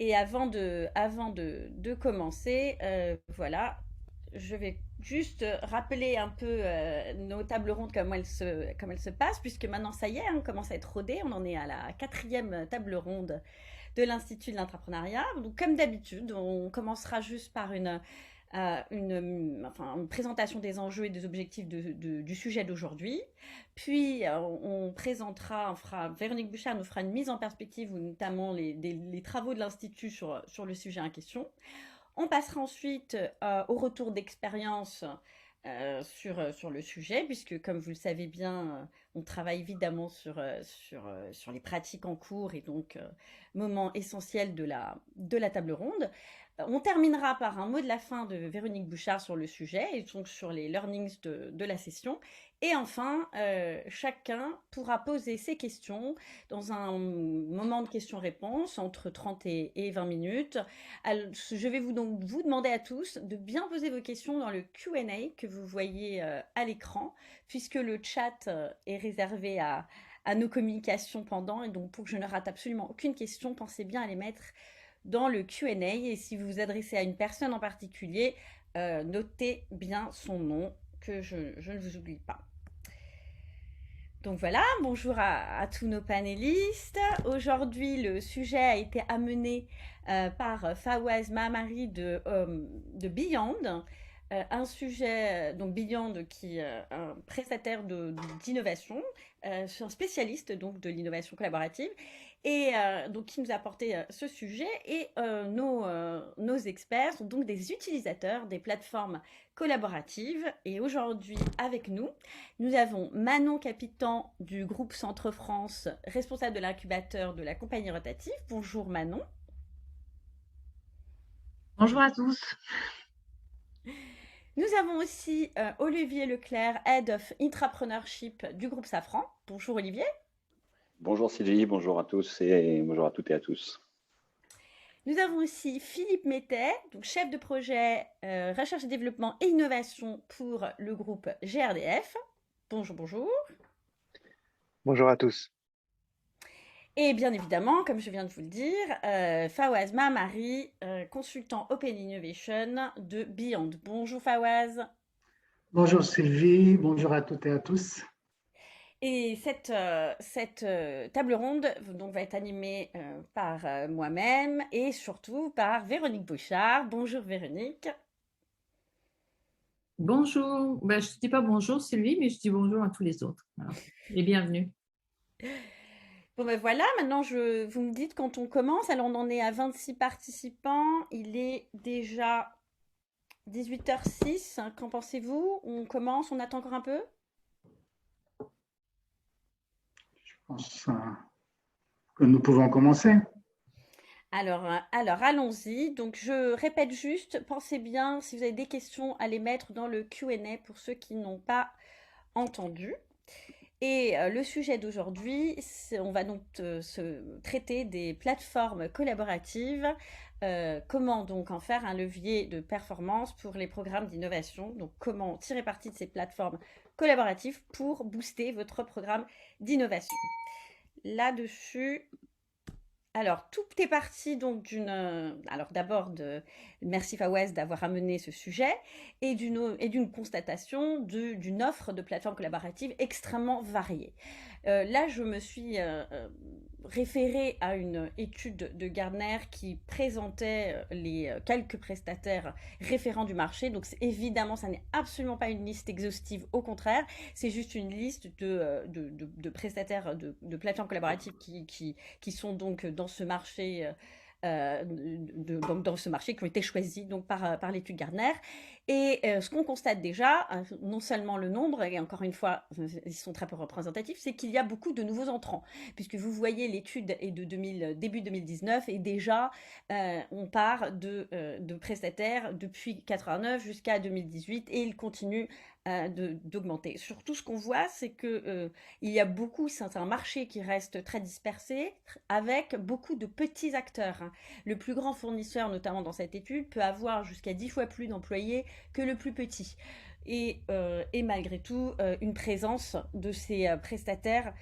Et avant de commencer, voilà, je vais juste rappeler un peu nos tables rondes, comme elles se passent, puisque maintenant, ça y est, hein, on commence à être rodé. On en est à la quatrième table ronde de l'Institut de l'entrepreneuriat. Donc, comme d'habitude, on commencera juste par enfin, une présentation des enjeux et des objectifs du sujet d'aujourd'hui. Puis, on présentera, Véronique Bouchard nous fera une mise en perspective, ou notamment les travaux de l'Institut sur le sujet en question. On passera ensuite au retour d'expérience sur le sujet, puisque comme vous le savez bien, on travaille évidemment sur les pratiques en cours et donc moment essentiel de la table ronde. On terminera par un mot de la fin de Véronique Bouchard sur le sujet et donc sur les learnings de la session. Et enfin, chacun pourra poser ses questions dans un moment de questions-réponses entre 30 et 20 minutes. Alors, je vais donc vous demander à tous de bien poser vos questions dans le Q&A que vous voyez à l'écran, puisque le chat est réservé à nos communications pendant. Et donc, pour que je ne rate absolument aucune question, pensez bien à les mettre dans le Q&A. Et si vous vous adressez à une personne en particulier, notez bien son nom, que je ne vous oublie pas. Donc voilà, bonjour à tous nos panélistes. Aujourd'hui, le sujet a été amené par Fawaz Mahamari de Beyond. Un sujet, donc Beyond, qui est un prestataire d'innovation, un spécialiste donc, de l'innovation collaborative, et donc qui nous a apporté ce sujet. Et nos experts sont donc des utilisateurs des plateformes collaboratives. Et aujourd'hui, avec nous, nous avons Manon Capitan du groupe Centre France, responsable de l'incubateur de la compagnie rotative. Bonjour Manon. Bonjour à tous. Nous avons aussi Olivier Leclerc, Head of Intrapreneurship du groupe Safran. Bonjour Olivier. Bonjour Sylvie, bonjour à tous et bonjour à toutes et à tous. Nous avons aussi Philippe Mettet, donc chef de projet recherche et développement et innovation pour le groupe GRDF. Bonjour, bonjour. Bonjour à tous. Et bien évidemment, comme je viens de vous le dire, Fawaz Mahamari, consultant Open Innovation de Beyond. Bonjour Fawaz. Bonjour Sylvie, bonjour à toutes et à tous. Et cette table ronde donc, va être animée par moi-même et surtout par Véronique Bouchard. Bonjour Véronique. Bonjour. Je ne dis pas bonjour Sylvie, mais je dis bonjour à tous les autres. Voilà. Et bienvenue. Bon ben voilà, maintenant vous me dites quand on commence. Alors on en est à 26 participants. Il est déjà 18h06. Qu'en pensez-vous? On commence, on attend encore un peu? Je pense que nous pouvons commencer. Alors allons-y. Donc, je répète juste, pensez bien, si vous avez des questions, à les mettre dans le Q&A pour ceux qui n'ont pas entendu. Et le sujet d'aujourd'hui, on va donc se traiter des plateformes collaboratives. Comment donc en faire un levier de performance pour les programmes d'innovation. Donc, comment tirer parti de ces plateformes collaboratives pour booster votre programme d'innovation. Là-dessus, alors, tout est parti donc alors d'abord, merci Fawaz d'avoir amené ce sujet, et d'une constatation d'une offre de plateformes collaboratives extrêmement variée. Là, je me suis référée à une étude de Gartner qui présentait les quelques prestataires référents du marché. Donc, évidemment, ça n'est absolument pas une liste exhaustive, au contraire, c'est juste une liste de prestataires de plateformes collaboratives qui sont donc dans ce marché, dans ce marché, qui ont été choisis donc par l'étude Gartner. Et ce qu'on constate déjà, non seulement le nombre, et encore une fois, ils sont très peu représentatifs, c'est qu'il y a beaucoup de nouveaux entrants, puisque vous voyez l'étude est de début 2019, et déjà on part de prestataires depuis 89 jusqu'à 2018, et ils continuent d'augmenter. Surtout, ce qu'on voit, c'est que il y a c'est un marché qui reste très dispersé, avec beaucoup de petits acteurs. Le plus grand fournisseur, notamment dans cette étude, peut avoir jusqu'à 10 fois plus d'employés que le plus petit. Et malgré tout, une présence de ces prestataires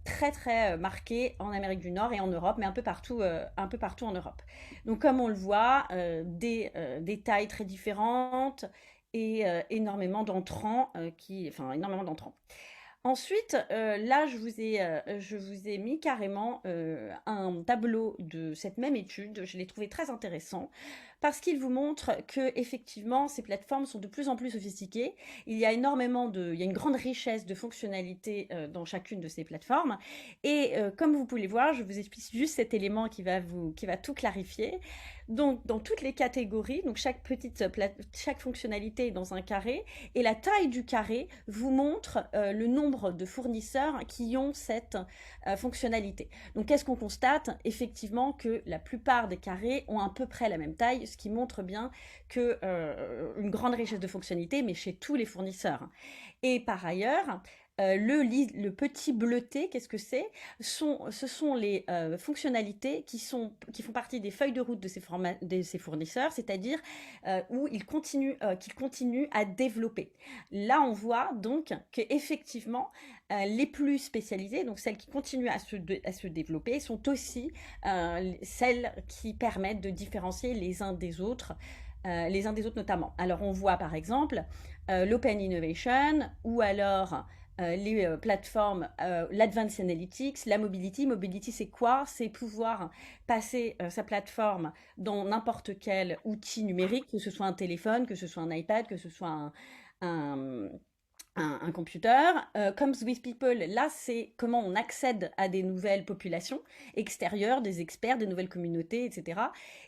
très très marquée en Amérique du Nord et en Europe, mais un peu partout en Europe. Donc comme on le voit, des tailles très différentes et énormément d'entrants énormément d'entrants. Ensuite, là, je vous ai mis carrément un tableau de cette même étude. Je l'ai trouvé très intéressant parce qu'il vous montre que effectivement, ces plateformes sont de plus en plus sophistiquées. Il y a une grande richesse de fonctionnalités dans chacune de ces plateformes. Et comme vous pouvez le voir, je vous explique juste cet élément qui va tout clarifier. Donc, dans toutes les catégories, donc chaque fonctionnalité est dans un carré, et la taille du carré vous montre le nombre de fournisseurs qui ont cette fonctionnalité. Donc, qu'est-ce qu'on constate? Effectivement que la plupart des carrés ont à peu près la même taille, ce qui montre bien que une grande richesse de fonctionnalités, mais chez tous les fournisseurs. Et par ailleurs, le petit bleuté, qu'est-ce que c'est? Ce sont les fonctionnalités qui font partie des feuilles de route de ces fournisseurs, c'est-à-dire qu'ils continuent à développer. Là, on voit donc qu'effectivement, les plus spécialisées, donc celles qui continuent à se développer, sont aussi celles qui permettent de différencier les uns des autres notamment. Alors, on voit par exemple l'Open Innovation ou alors les plateformes, l'Advanced Analytics, la Mobility. Mobility, c'est quoi? C'est pouvoir passer sa plateforme dans n'importe quel outil numérique, que ce soit un téléphone, que ce soit un iPad, que ce soit un computer. Comes with People, là, c'est comment on accède à des nouvelles populations extérieures, des experts, des nouvelles communautés, etc.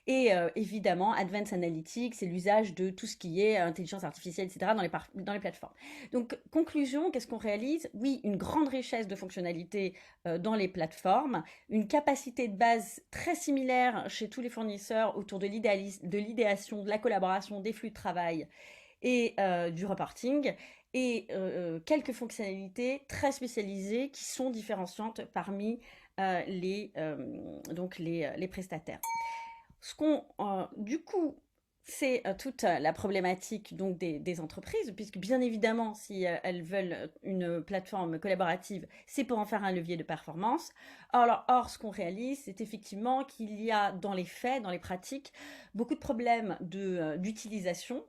Et évidemment, Advanced Analytics, c'est l'usage de tout ce qui est intelligence artificielle, etc. dans les plateformes. Donc, conclusion, qu'est-ce qu'on réalise? Oui, une grande richesse de fonctionnalités dans les plateformes, une capacité de base très similaire chez tous les fournisseurs autour de l'idéation, de la collaboration, des flux de travail et du reporting, et quelques fonctionnalités très spécialisées qui sont différenciantes parmi les prestataires. Du coup, c'est toute la problématique donc des entreprises, puisque bien évidemment, si elles veulent une plateforme collaborative, c'est pour en faire un levier de performance. Or, ce qu'on réalise, c'est effectivement qu'il y a dans les faits, dans les pratiques, beaucoup de problèmes d'utilisation.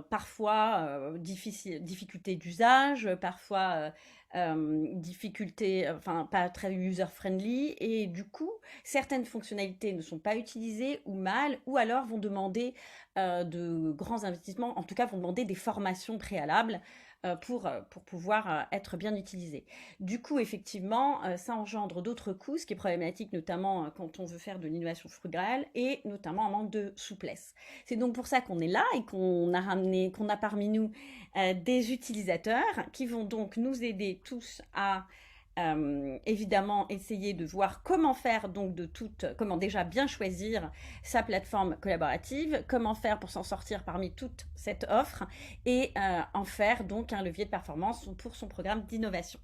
Parfois difficultés d'usage, parfois difficultés, pas très user-friendly, et du coup, certaines fonctionnalités ne sont pas utilisées ou mal, ou alors vont demander de grands investissements, en tout cas vont demander des formations préalables pour pouvoir être bien utilisées. Du coup, effectivement, ça engendre d'autres coûts, ce qui est problématique, notamment quand on veut faire de l'innovation frugale, et notamment un manque de souplesse. C'est donc pour ça qu'on est là et qu'on a parmi nous des utilisateurs qui vont donc nous aider tous à évidemment essayer de voir comment faire donc comment déjà bien choisir sa plateforme collaborative, comment faire pour s'en sortir parmi toute cette offre et en faire donc un levier de performance pour son programme d'innovation.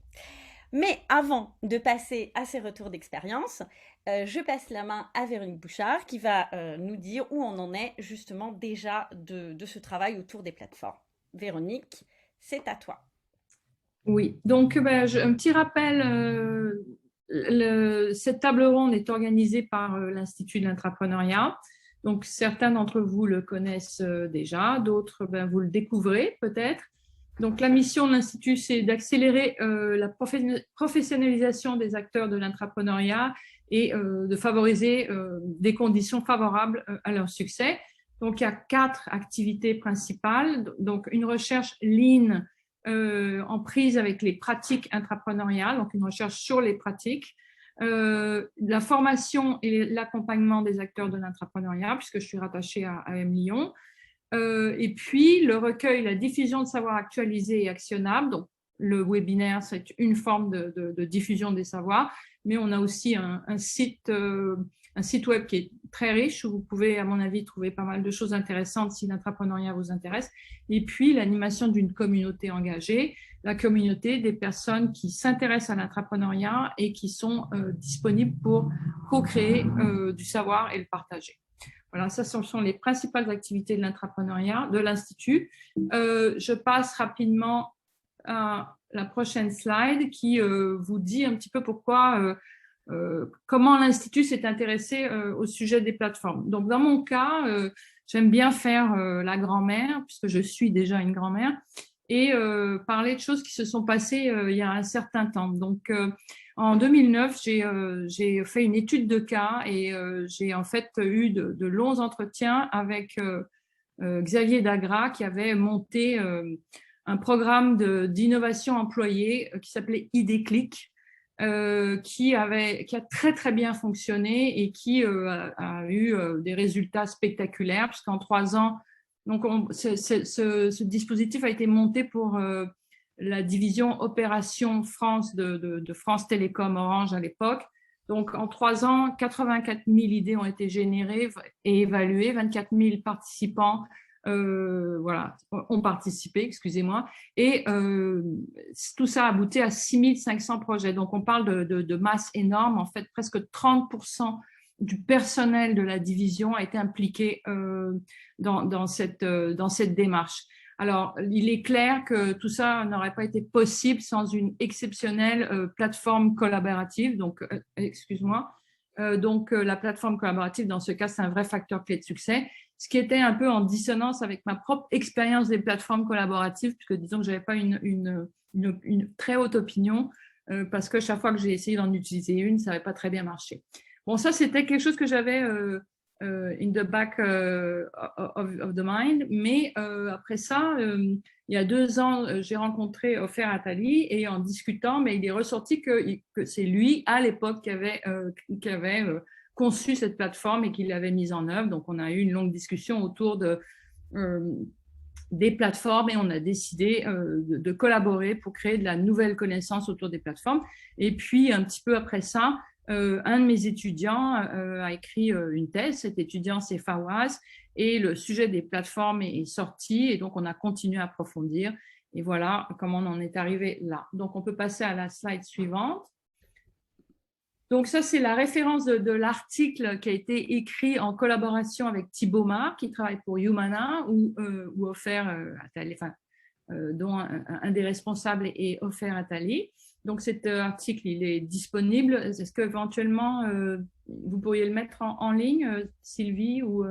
Mais avant de passer à ces retours d'expérience, je passe la main à Véronique Bouchard qui va nous dire où on en est justement déjà de ce travail autour des plateformes. Véronique, c'est à toi. Oui, donc un petit rappel, cette table ronde est organisée par l'Institut de l'entrepreneuriat. Donc, certains d'entre vous le connaissent déjà, d'autres, vous le découvrez peut-être. Donc, la mission de l'Institut, c'est d'accélérer la professionnalisation des acteurs de l'entrepreneuriat et de favoriser des conditions favorables à leur succès. Donc, il y a 4 activités principales. Donc, une recherche lean en prise avec les pratiques intrapreneuriales, donc une recherche sur les pratiques, la formation et l'accompagnement des acteurs de l'entrepreneuriat, puisque je suis rattachée à AM Lyon, et puis le recueil, la diffusion de savoirs actualisés et actionnables. Donc, le webinaire, c'est une forme de diffusion des savoirs, mais on a aussi un site web qui est très riche où vous pouvez, à mon avis, trouver pas mal de choses intéressantes si l'entrepreneuriat vous intéresse. Et puis, l'animation d'une communauté engagée, la communauté des personnes qui s'intéressent à l'entrepreneuriat et qui sont disponibles pour co-créer du savoir et le partager. Voilà, ça, ce sont les principales activités de l'entrepreneuriat, de l'Institut. Je passe rapidement à la prochaine slide qui vous dit un petit peu pourquoi, comment l'Institut s'est intéressé au sujet des plateformes. Donc, dans mon cas, j'aime bien faire la grand-mère, puisque je suis déjà une grand-mère, et parler de choses qui se sont passées il y a un certain temps. Donc, en 2009, j'ai fait une étude de cas et j'ai en fait eu de longs entretiens avec Xavier Dagra qui avait monté un programme d'innovation employée qui s'appelait IDClick, qui a très très bien fonctionné et qui a eu des résultats spectaculaires puisqu'en 3 ans, donc ce dispositif a été monté pour la division Opération France de France Télécom Orange à l'époque. Donc en 3 ans, 84 000 idées ont été générées et évaluées, 24 000 participants ont participé, excusez-moi, et tout ça a abouti à 6 500 projets. Donc, on parle de masse énorme. En fait, presque 30% du personnel de la division a été impliqué dans cette démarche. Alors, il est clair que tout ça n'aurait pas été possible sans une exceptionnelle plateforme collaborative. Donc, excuse-moi. La plateforme collaborative, dans ce cas, c'est un vrai facteur clé de succès. Ce qui était un peu en dissonance avec ma propre expérience des plateformes collaboratives, puisque disons que je n'avais pas une très haute opinion, parce que chaque fois que j'ai essayé d'en utiliser une, ça n'avait pas très bien marché. Bon, ça, c'était quelque chose que j'avais in the back of the mind, mais après ça, il y a 2 ans, j'ai rencontré Ofer Attali et en discutant, mais il est ressorti que c'est lui, à l'époque, qui avait conçu cette plateforme et qu'il l'avait mise en œuvre. Donc, on a eu une longue discussion autour des plateformes et on a décidé de collaborer pour créer de la nouvelle connaissance autour des plateformes. Et puis, un petit peu après ça, un de mes étudiants a écrit une thèse. Cet étudiant, c'est Fawaz, et le sujet des plateformes est sorti. Et donc, on a continué à approfondir. Et voilà comment on en est arrivé là. Donc, on peut passer à la slide suivante. Donc ça, c'est la référence de l'article qui a été écrit en collaboration avec Thibaut Marc, qui travaille pour Humana, ou Ofer Attali, dont un des responsables est Ofer Attali. Donc cet article, il est disponible. Est-ce qu'éventuellement, vous pourriez le mettre en ligne, Sylvie ou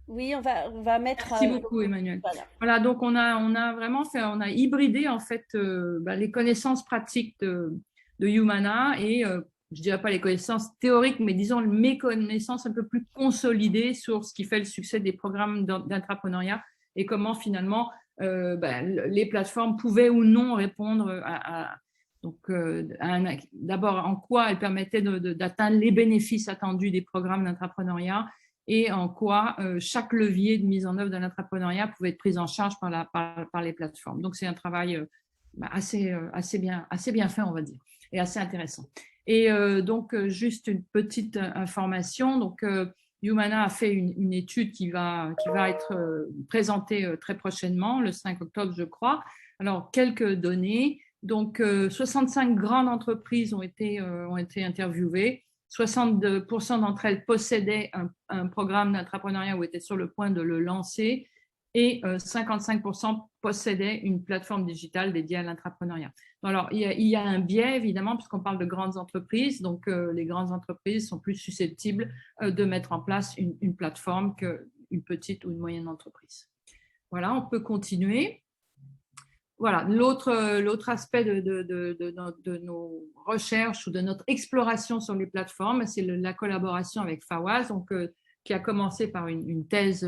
Oui, on va mettre. Merci beaucoup, Emmanuel. Voilà, donc on a vraiment fait, on a hybridé en fait les connaissances pratiques de Humana et je dirais pas les connaissances théoriques, mais disons mes connaissances un peu plus consolidées sur ce qui fait le succès des programmes d'intrapreneuriat et comment finalement les plateformes pouvaient ou non répondre d'abord en quoi elles permettaient d'atteindre les bénéfices attendus des programmes d'intrapreneuriat et en quoi chaque levier de mise en œuvre de l'entrepreneuriat pouvait être pris en charge par les plateformes. Donc c'est un travail assez bien fait, on va dire, et assez intéressant. Et donc, juste une petite information. Donc, Humana a fait une étude qui va être présentée très prochainement, le 5 octobre, je crois. Alors, quelques données. Donc, 65 grandes entreprises ont été interviewées. 62% d'entre elles possédaient un programme d'entrepreneuriat ou étaient sur le point de le lancer. Et 55% possédaient une plateforme digitale dédiée à l'entrepreneuriat. Alors, il y a un biais, évidemment, puisqu'on parle de grandes entreprises. Donc, les grandes entreprises sont plus susceptibles de mettre en place une plateforme qu'une petite ou une moyenne entreprise. Voilà, on peut continuer. Voilà, l'autre aspect de nos recherches ou de notre exploration sur les plateformes, c'est la collaboration avec Fawaz, donc, qui a commencé par une thèse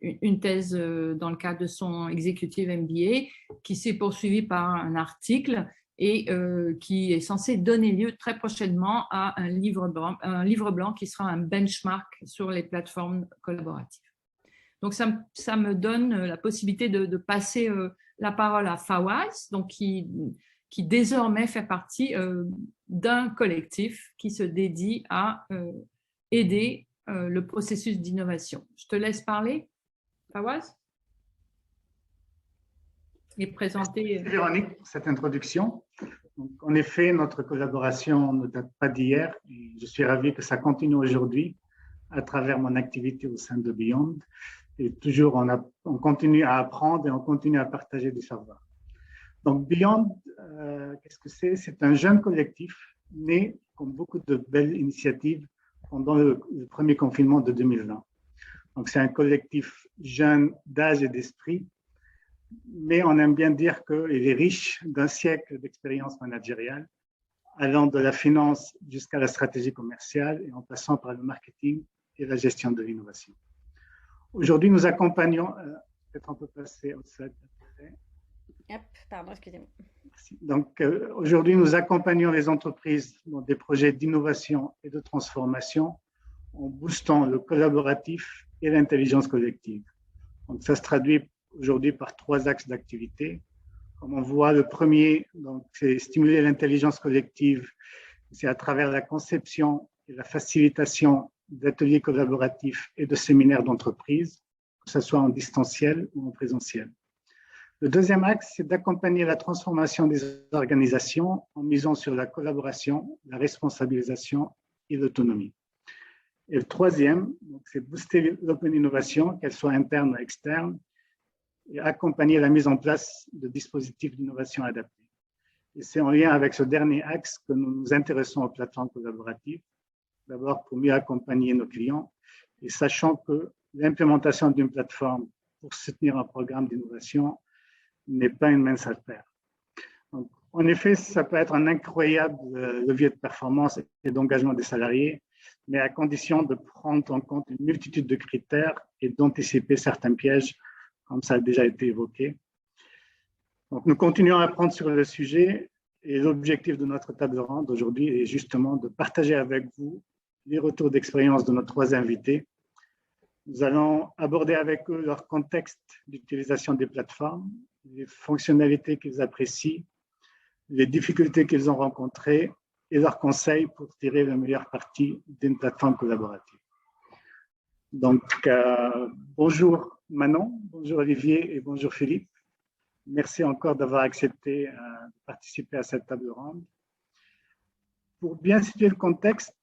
dans le cadre de son Executive MBA, qui s'est poursuivie par un article et qui est censé donner lieu très prochainement à un livre blanc qui sera un benchmark sur les plateformes collaboratives. Donc, ça me donne la possibilité de passer la parole à Fawaz, donc qui désormais fait partie d'un collectif qui se dédie à aider le processus d'innovation. Je te laisse parler, Fawaz, et présenter. Merci Véronique pour cette introduction. Donc, en effet, notre collaboration ne date pas d'hier et je suis ravi que ça continue aujourd'hui à travers mon activité au sein de Beyond. Et toujours, on continue à apprendre et on continue à partager du savoir. Donc, Beyond, qu'est-ce que c'est? C'est un jeune collectif né, comme beaucoup de belles initiatives, pendant le premier confinement de 2020. Donc, c'est un collectif jeune d'âge et d'esprit, mais on aime bien dire qu'il est riche d'un siècle d'expérience managériale, allant de la finance jusqu'à la stratégie commerciale et en passant par le marketing et la gestion de l'innovation. Aujourd'hui, nous accompagnons, peut-être on peut passer au slide. Hop, pardon, excusez-moi. Merci. Donc, aujourd'hui, nous accompagnons les entreprises dans des projets d'innovation et de transformation en boostant le collaboratif et l'intelligence collective. Donc, ça se traduit aujourd'hui par 3 axes d'activité. Comme on voit, le premier, c'est stimuler l'intelligence collective. C'est à travers la conception et la facilitation d'ateliers collaboratifs et de séminaires d'entreprise, que ce soit en distanciel ou en présentiel. Le deuxième axe, c'est d'accompagner la transformation des organisations en misant sur la collaboration, la responsabilisation et l'autonomie. Et le troisième, c'est booster l'open innovation, qu'elle soit interne ou externe, et accompagner la mise en place de dispositifs d'innovation adaptés. Et c'est en lien avec ce dernier axe que nous nous intéressons aux plateformes collaboratives, d'abord pour mieux accompagner nos clients, et sachant que l'implémentation d'une plateforme pour soutenir un programme d'innovation n'est pas une mince affaire. Donc, en effet, ça peut être un incroyable levier de performance et d'engagement des salariés, mais à condition de prendre en compte une multitude de critères et d'anticiper certains pièges, comme ça a déjà été évoqué. Donc, nous continuons à apprendre sur le sujet et l'objectif de notre table ronde aujourd'hui est justement de partager avec vous les retours d'expérience de nos 3 invités. Nous allons aborder avec eux leur contexte d'utilisation des plateformes, les fonctionnalités qu'ils apprécient, les difficultés qu'ils ont rencontrées et leurs conseils pour tirer la meilleure partie d'une plateforme collaborative. Donc, bonjour Manon, bonjour Olivier et bonjour Philippe. Merci encore d'avoir accepté de participer à cette table ronde. Pour bien situer le contexte,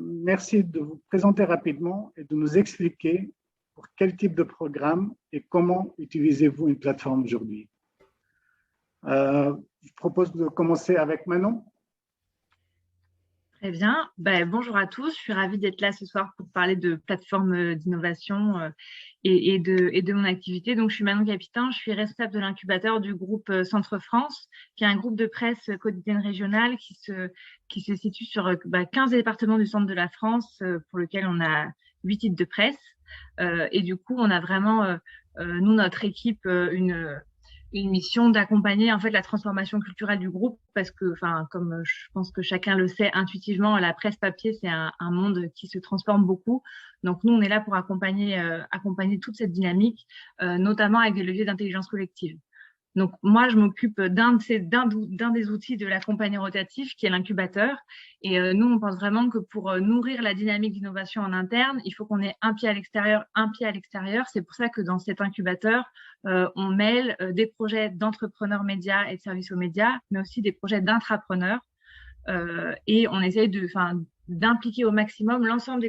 merci de vous présenter rapidement et de nous expliquer pour quel type de programme et comment utilisez-vous une plateforme aujourd'hui. Je propose de commencer avec Manon. Très bien. Bonjour à tous. Je suis ravie d'être là ce soir pour parler de plateforme d'innovation et de mon activité. Donc, je suis Manon Capitain. Je suis responsable de l'incubateur du groupe Centre France, qui est un groupe de presse quotidienne régionale qui se situe sur 15 départements du centre de la France, pour lequel on a 8 titres de presse. Et du coup, on a vraiment, nous, notre équipe, une mission d'accompagner en fait la transformation culturelle du groupe parce que, comme je pense que chacun le sait intuitivement, la presse papier, c'est un monde qui se transforme beaucoup. Donc, nous, on est là pour accompagner toute cette dynamique, notamment avec des leviers d'intelligence collective. Donc, moi, je m'occupe d'un des outils de la compagnie rotative, qui est l'incubateur. Et nous, on pense vraiment que pour nourrir la dynamique d'innovation en interne, il faut qu'on ait un pied à l'extérieur, un pied à l'extérieur. C'est pour ça que dans cet incubateur, on mêle des projets d'entrepreneurs médias et de services aux médias, mais aussi des projets d'intrapreneurs. Et on essaye d'impliquer au maximum l'ensemble des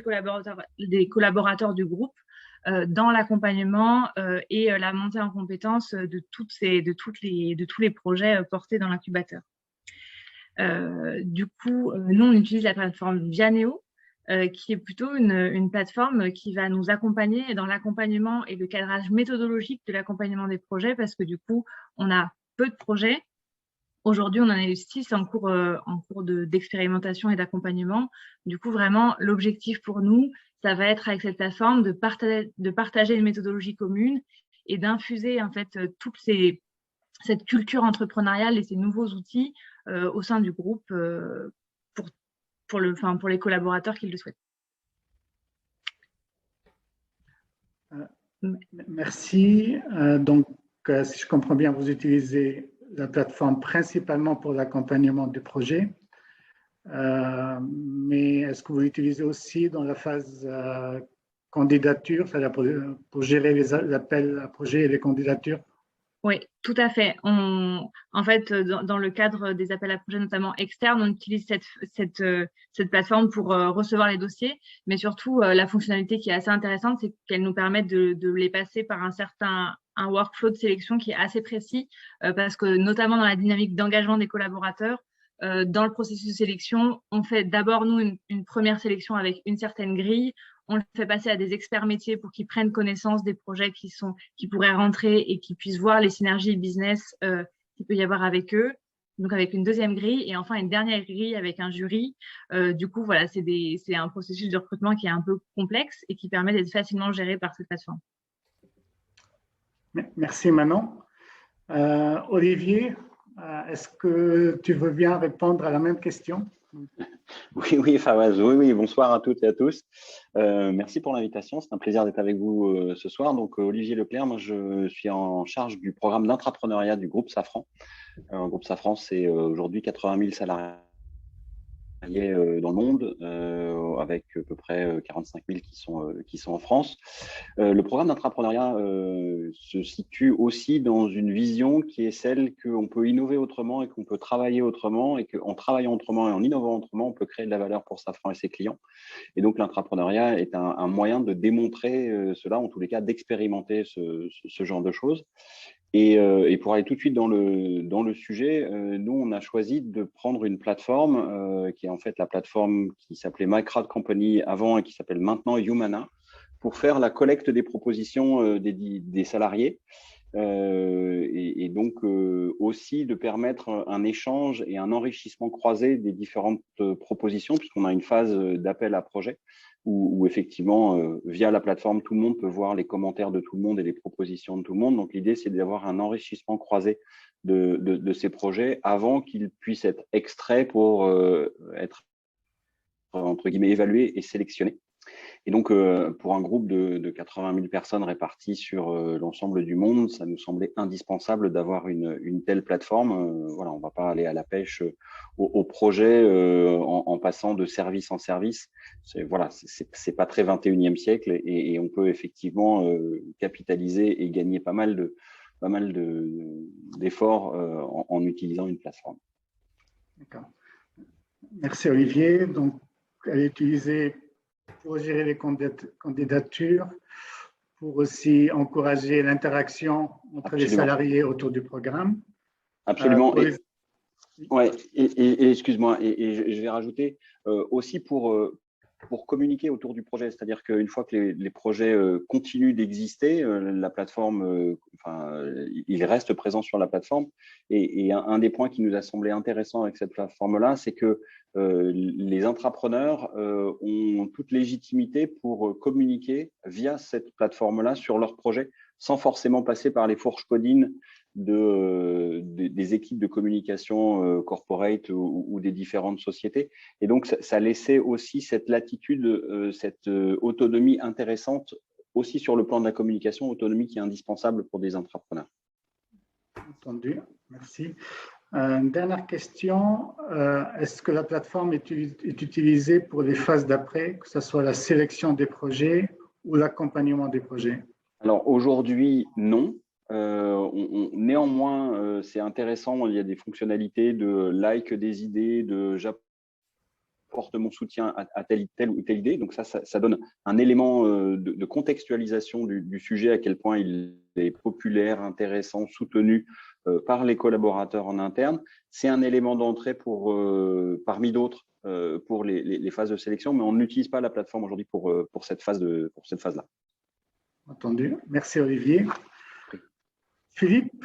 collaborateurs du groupe dans l'accompagnement et la montée en compétence de tous les projets portés dans l'incubateur. Du coup, nous, on utilise la plateforme Vianeo, qui est plutôt une plateforme qui va nous accompagner dans l'accompagnement et le cadrage méthodologique de l'accompagnement des projets, parce que du coup, on a peu de projets. Aujourd'hui, on en a eu 6 en cours d'expérimentation et d'accompagnement. Du coup, vraiment, l'objectif pour nous, ça va être avec cette plateforme de partager une méthodologie commune et d'infuser en fait cette culture entrepreneuriale et ces nouveaux outils au sein du groupe pour les collaborateurs qui le souhaitent. Merci. Donc, si je comprends bien, vous utilisez la plateforme principalement pour l'accompagnement du projet. Mais est-ce que vous l'utilisez aussi dans la phase candidature, c'est-à-dire pour gérer les appels à projets et les candidatures? Oui, tout à fait. En fait, dans le cadre des appels à projets, notamment externes, on utilise cette plateforme pour recevoir les dossiers, mais surtout, la fonctionnalité qui est assez intéressante, c'est qu'elle nous permet de les passer par un certain un workflow de sélection qui est assez précis parce que notamment dans la dynamique d'engagement des collaborateurs, dans le processus de sélection, on fait d'abord, nous, une première sélection avec une certaine grille. On le fait passer à des experts métiers pour qu'ils prennent connaissance des projets qui pourraient rentrer et qui puissent voir les synergies business qu'il peut y avoir avec eux. Donc, avec une deuxième grille et enfin une dernière grille avec un jury. Du coup, voilà, c'est un processus de recrutement qui est un peu complexe et qui permet d'être facilement géré par cette plateforme. Merci Manon. Olivier, est-ce que tu veux bien répondre à la même question? Oui, Fawaz, oui, bonsoir à toutes et à tous. Merci pour l'invitation, c'est un plaisir d'être avec vous ce soir. Donc, Olivier Leclerc, moi je suis en charge du programme d'intrapreneuriat du groupe Safran. Le groupe Safran, c'est aujourd'hui 80 000 salariés dans le monde, avec à peu près 45 000 qui sont en France. Le programme d'entrepreneuriat se situe aussi dans une vision qui est celle qu'on peut innover autrement et qu'on peut travailler autrement et qu'en travaillant autrement et en innovant autrement, on peut créer de la valeur pour Safran et ses clients. Et donc, l'entrepreneuriat est un moyen de démontrer cela, en tous les cas, d'expérimenter ce genre de choses. Et pour aller tout de suite dans le sujet, nous, on a choisi de prendre une plateforme qui est en fait la plateforme qui s'appelait My Crowd Company avant et qui s'appelle maintenant Humana, pour faire la collecte des propositions des salariés et donc aussi de permettre un échange et un enrichissement croisé des différentes propositions, puisqu'on a une phase d'appel à projet où effectivement, via la plateforme, tout le monde peut voir les commentaires de tout le monde et les propositions de tout le monde. Donc, l'idée, c'est d'avoir un enrichissement croisé de ces projets avant qu'ils puissent être extraits pour être, entre guillemets, évalués et sélectionnés. Et donc, pour un groupe de 80 000 personnes réparties sur l'ensemble du monde, ça nous semblait indispensable d'avoir une telle plateforme. Voilà, on ne va pas aller à la pêche au projet en passant de service en service. Voilà, c'est pas très 21e siècle et on peut effectivement capitaliser et gagner pas mal d'efforts en utilisant une plateforme. D'accord. Merci Olivier. Donc, elle est utilisée pour gérer les candidatures, pour aussi encourager l'interaction entre les salariés autour du programme. Absolument. Et excuse-moi, et je vais rajouter aussi pour communiquer autour du projet, c'est-à-dire qu'une fois que les projets continuent d'exister, la plateforme, il reste présent sur la plateforme. Et un des points qui nous a semblé intéressant avec cette plateforme-là, c'est que les intrapreneurs ont toute légitimité pour communiquer via cette plateforme-là sur leurs projets, sans forcément passer par les fourches codines des équipes de communication corporate ou des différentes sociétés. Et donc, ça laissait aussi cette latitude, cette autonomie intéressante aussi sur le plan de la communication, autonomie qui est indispensable pour des intrapreneurs. Entendu, merci. Une dernière question, est-ce que la plateforme est utilisée pour les phases d'après, que ce soit la sélection des projets ou l'accompagnement des projets? Alors aujourd'hui, non. Néanmoins, c'est intéressant, il y a des fonctionnalités de like des idées, de j'apporte mon soutien à telle ou telle idée. Donc ça donne un élément de contextualisation du sujet, à quel point il est populaire, intéressant, soutenu par les collaborateurs en interne. C'est un élément d'entrée parmi d'autres pour les phases de sélection, mais on n'utilise pas la plateforme aujourd'hui pour cette phase-là. Entendu. Merci Olivier. Philippe?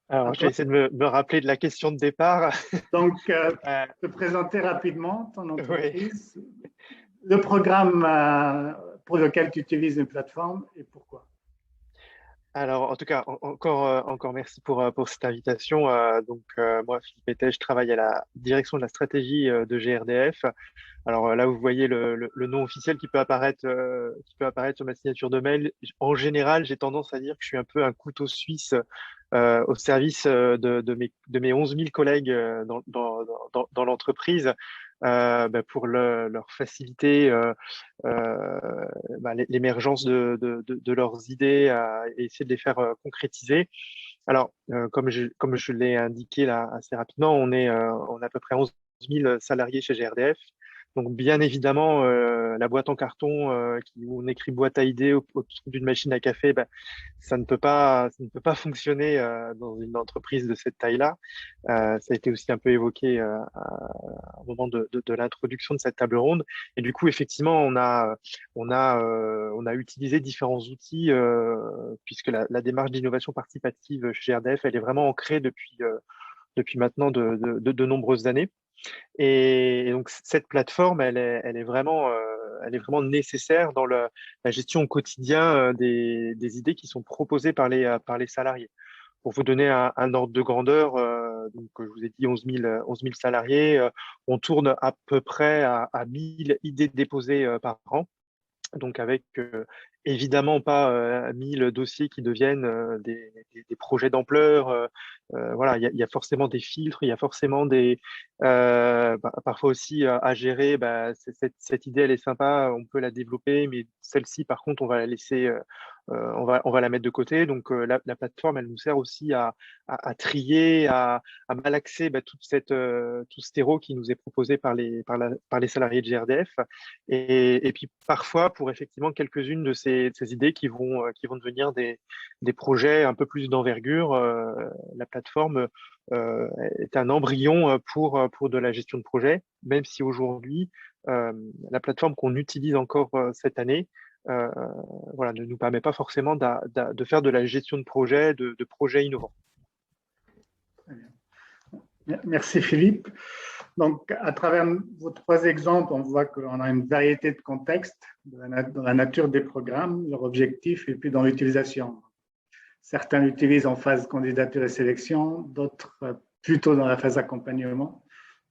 Alors, je vais essayer de me rappeler de la question de départ. Donc, te présenter rapidement ton entreprise, oui. Le programme pour lequel tu utilises une plateforme et pourquoi? Alors, en tout cas, encore merci pour cette invitation. Moi, Philippe Ettet, je travaille à la direction de la stratégie de GRDF. Alors là, vous voyez le nom officiel qui peut apparaître sur ma signature de mail. En général, j'ai tendance à dire que je suis un peu un couteau suisse au service de mes 11 000 collègues dans l'entreprise. Pour leur faciliter l'émergence de leurs idées et essayer de les faire concrétiser. Alors, comme je l'ai indiqué là assez rapidement, on a à peu près 11 000 salariés chez GRDF. Donc, bien évidemment, la boîte en carton où on écrit boîte à idées autour d'une machine à café, ben, ça ne peut pas fonctionner dans une entreprise de cette taille-là. Ça a été aussi un peu évoqué au moment de l'introduction de cette table ronde. Et du coup, effectivement, on a utilisé différents outils puisque la démarche d'innovation participative chez GRDF, elle est vraiment ancrée depuis maintenant de nombreuses années. Et donc, cette plateforme, elle est vraiment nécessaire dans la gestion au quotidien des idées qui sont proposées par les salariés. Pour vous donner un ordre de grandeur, donc, je vous ai dit 11 000 salariés, on tourne à peu près à 1000 idées déposées par an. Donc avec évidemment pas 1000 dossiers qui deviennent des projets d'ampleur. Voilà, il y a forcément des filtres, il y a forcément parfois aussi à gérer. Cette idée, elle est sympa, on peut la développer, mais celle-ci, par contre, on va la laisser, on va la mettre de côté. Donc la plateforme, elle nous sert aussi à trier, à malaxer tout ce terreau qui nous est proposé par les salariés de GRDF. Et puis parfois, pour effectivement quelques-unes de ces idées qui vont devenir des projets un peu plus d'envergure, la plateforme est un embryon pour de la gestion de projet, même si aujourd'hui, la plateforme qu'on utilise encore cette année voilà, ne nous permet pas forcément de faire de la gestion de projet, de projets innovants. Merci Philippe. Donc, à travers vos 3 exemples, on voit qu'on a une variété de contextes dans la nature des programmes, leur objectif et puis dans l'utilisation. Certains l'utilisent en phase candidature et sélection, d'autres plutôt dans la phase accompagnement.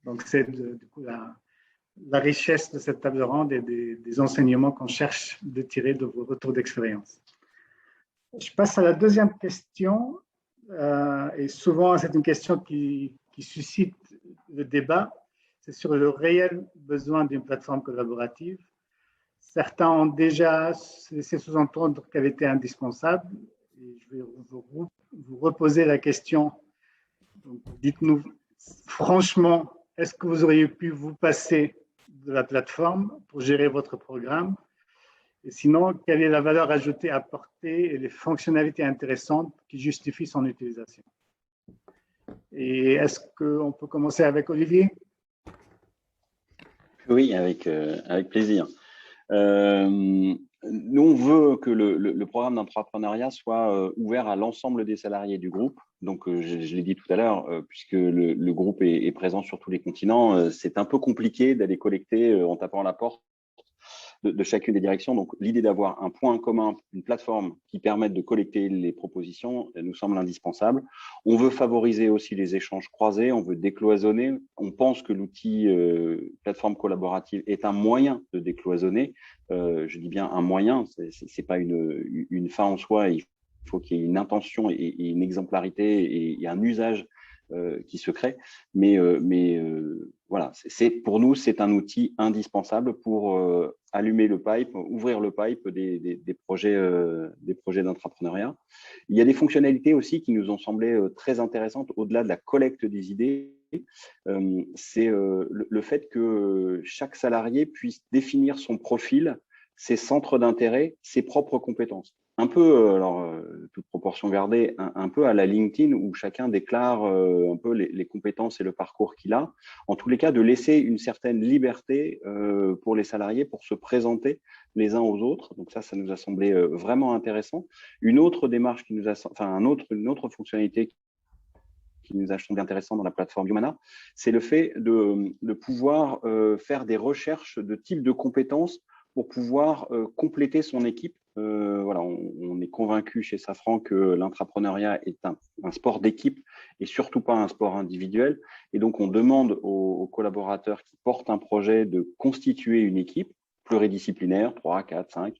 Donc, c'est du coup la richesse de cette table ronde et des enseignements qu'on cherche de tirer de vos retours d'expérience. Je passe à la deuxième question. Et souvent, c'est une question qui suscite le débat. C'est sur le réel besoin d'une plateforme collaborative. Certains ont déjà laissé sous-entendre qu'elle était indispensable. Et je vais vous reposer la question. Dites-nous franchement, est-ce que vous auriez pu vous passer de la plateforme pour gérer votre programme? Et sinon, quelle est la valeur ajoutée apportée et les fonctionnalités intéressantes qui justifient son utilisation? Et est-ce qu'on peut commencer avec Olivier? Oui, avec plaisir. Nous, on veut que le programme d'entrepreneuriat soit ouvert à l'ensemble des salariés du groupe. Donc, je l'ai dit tout à l'heure, puisque le groupe est présent sur tous les continents, c'est un peu compliqué d'aller collecter en tapant à la porte de chacune des directions. Donc, l'idée d'avoir un point commun, une plateforme qui permette de collecter les propositions, nous semble indispensable. On veut favoriser aussi les échanges croisés, on veut décloisonner. On pense que l'outil plateforme collaborative est un moyen de décloisonner. Je dis bien un moyen, c'est pas une fin en soi. Il faut qu'il y ait une intention et une exemplarité et un usage qui se crée. Mais voilà, pour nous, c'est un outil indispensable pour allumer le pipe, ouvrir le pipe des projets d'entrepreneuriat. Il y a des fonctionnalités aussi qui nous ont semblé très intéressantes au-delà de la collecte des idées. C'est le fait que chaque salarié puisse définir son profil, ses centres d'intérêt, ses propres compétences. Un peu, alors toute proportion gardée, un peu à la LinkedIn où chacun déclare un peu les compétences et le parcours qu'il a. En tous les cas, de laisser une certaine liberté pour les salariés pour se présenter les uns aux autres. Donc ça nous a semblé vraiment intéressant. Une autre démarche qui nous a, enfin une autre fonctionnalité qui nous a semblé intéressant dans la plateforme Humana, c'est le fait de pouvoir faire des recherches de type de compétences pour pouvoir compléter son équipe. Voilà, on est convaincu chez Safran que l'intrapreneuriat est un sport d'équipe et surtout pas un sport individuel. Et donc, on demande aux collaborateurs qui portent un projet de constituer une équipe pluridisciplinaire, 3, 4, 5.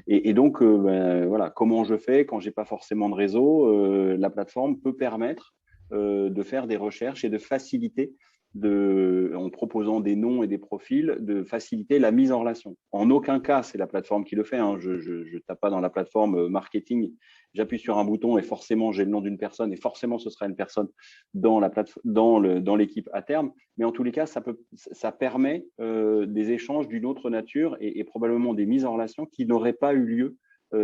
Et donc, voilà, comment je fais quand j'ai pas forcément de réseau? La plateforme peut permettre de faire des recherches et de faciliter en proposant des noms et des profils, de faciliter la mise en relation. En aucun cas, c'est la plateforme qui le fait. Hein. Je ne tape pas dans la plateforme marketing, j'appuie sur un bouton et forcément, j'ai le nom d'une personne et forcément, ce sera une personne dans l'équipe à terme. Mais en tous les cas, ça permet des échanges d'une autre nature et probablement des mises en relation qui n'auraient pas eu lieu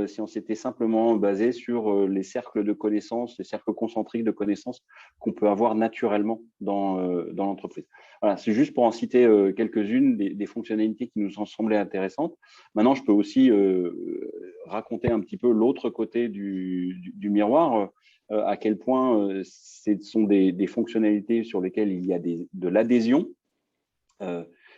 si on s'était simplement basé sur les cercles de connaissances, les cercles concentriques de connaissances qu'on peut avoir naturellement dans l'entreprise. Voilà, c'est juste pour en citer quelques-unes des fonctionnalités qui nous ont semblé intéressantes. Maintenant, je peux aussi raconter un petit peu l'autre côté du miroir, à quel point ce sont des fonctionnalités sur lesquelles il y a de l'adhésion.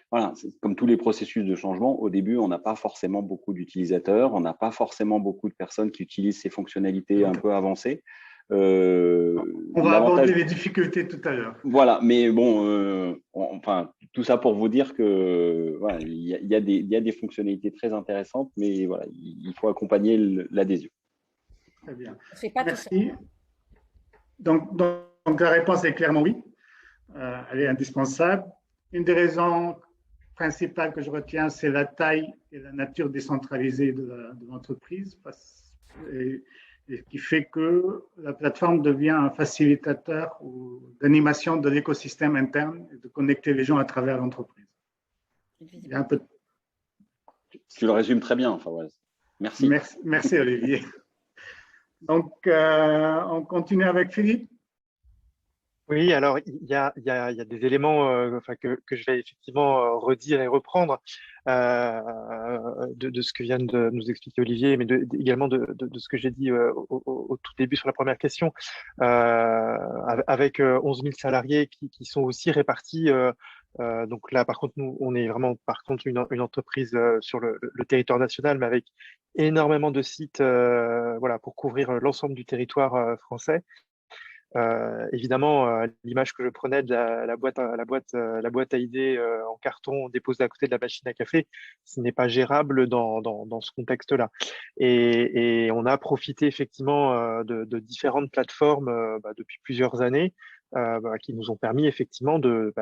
Voilà, comme tous les processus de changement, au début, on n'a pas forcément beaucoup d'utilisateurs, on n'a pas forcément beaucoup de personnes qui utilisent ces fonctionnalités un peu avancées. On va aborder les difficultés tout à l'heure. Voilà, mais bon, enfin, tout ça pour vous dire que voilà, il y a des fonctionnalités très intéressantes, mais voilà, il faut accompagner l'adhésion. Très bien. Pas merci. Donc, la réponse est clairement oui. Elle est indispensable. Une des raisons principales que je retiens, c'est la taille et la nature décentralisée de l'entreprise, et qui fait que la plateforme devient un facilitateur d'animation de l'écosystème interne et de connecter les gens à travers l'entreprise. Il y a un peu... Tu le résumes très bien, Fawaz. Merci. Merci Olivier. Donc, on continue avec Philippe. Oui, alors il y a des éléments que je vais effectivement redire et reprendre de ce que vient de nous expliquer Olivier, mais également de ce que j'ai dit au tout début sur la première question, avec 11 000 salariés qui sont aussi répartis. Donc là, par contre, nous, on est vraiment une entreprise sur le territoire national, mais avec énormément de sites voilà, pour couvrir l'ensemble du territoire français. Évidemment, l'image que je prenais de la boîte à idées en carton déposée à côté de la machine à café, ce n'est pas gérable dans ce contexte-là. Et on a profité effectivement de différentes plateformes depuis plusieurs années qui nous ont permis effectivement de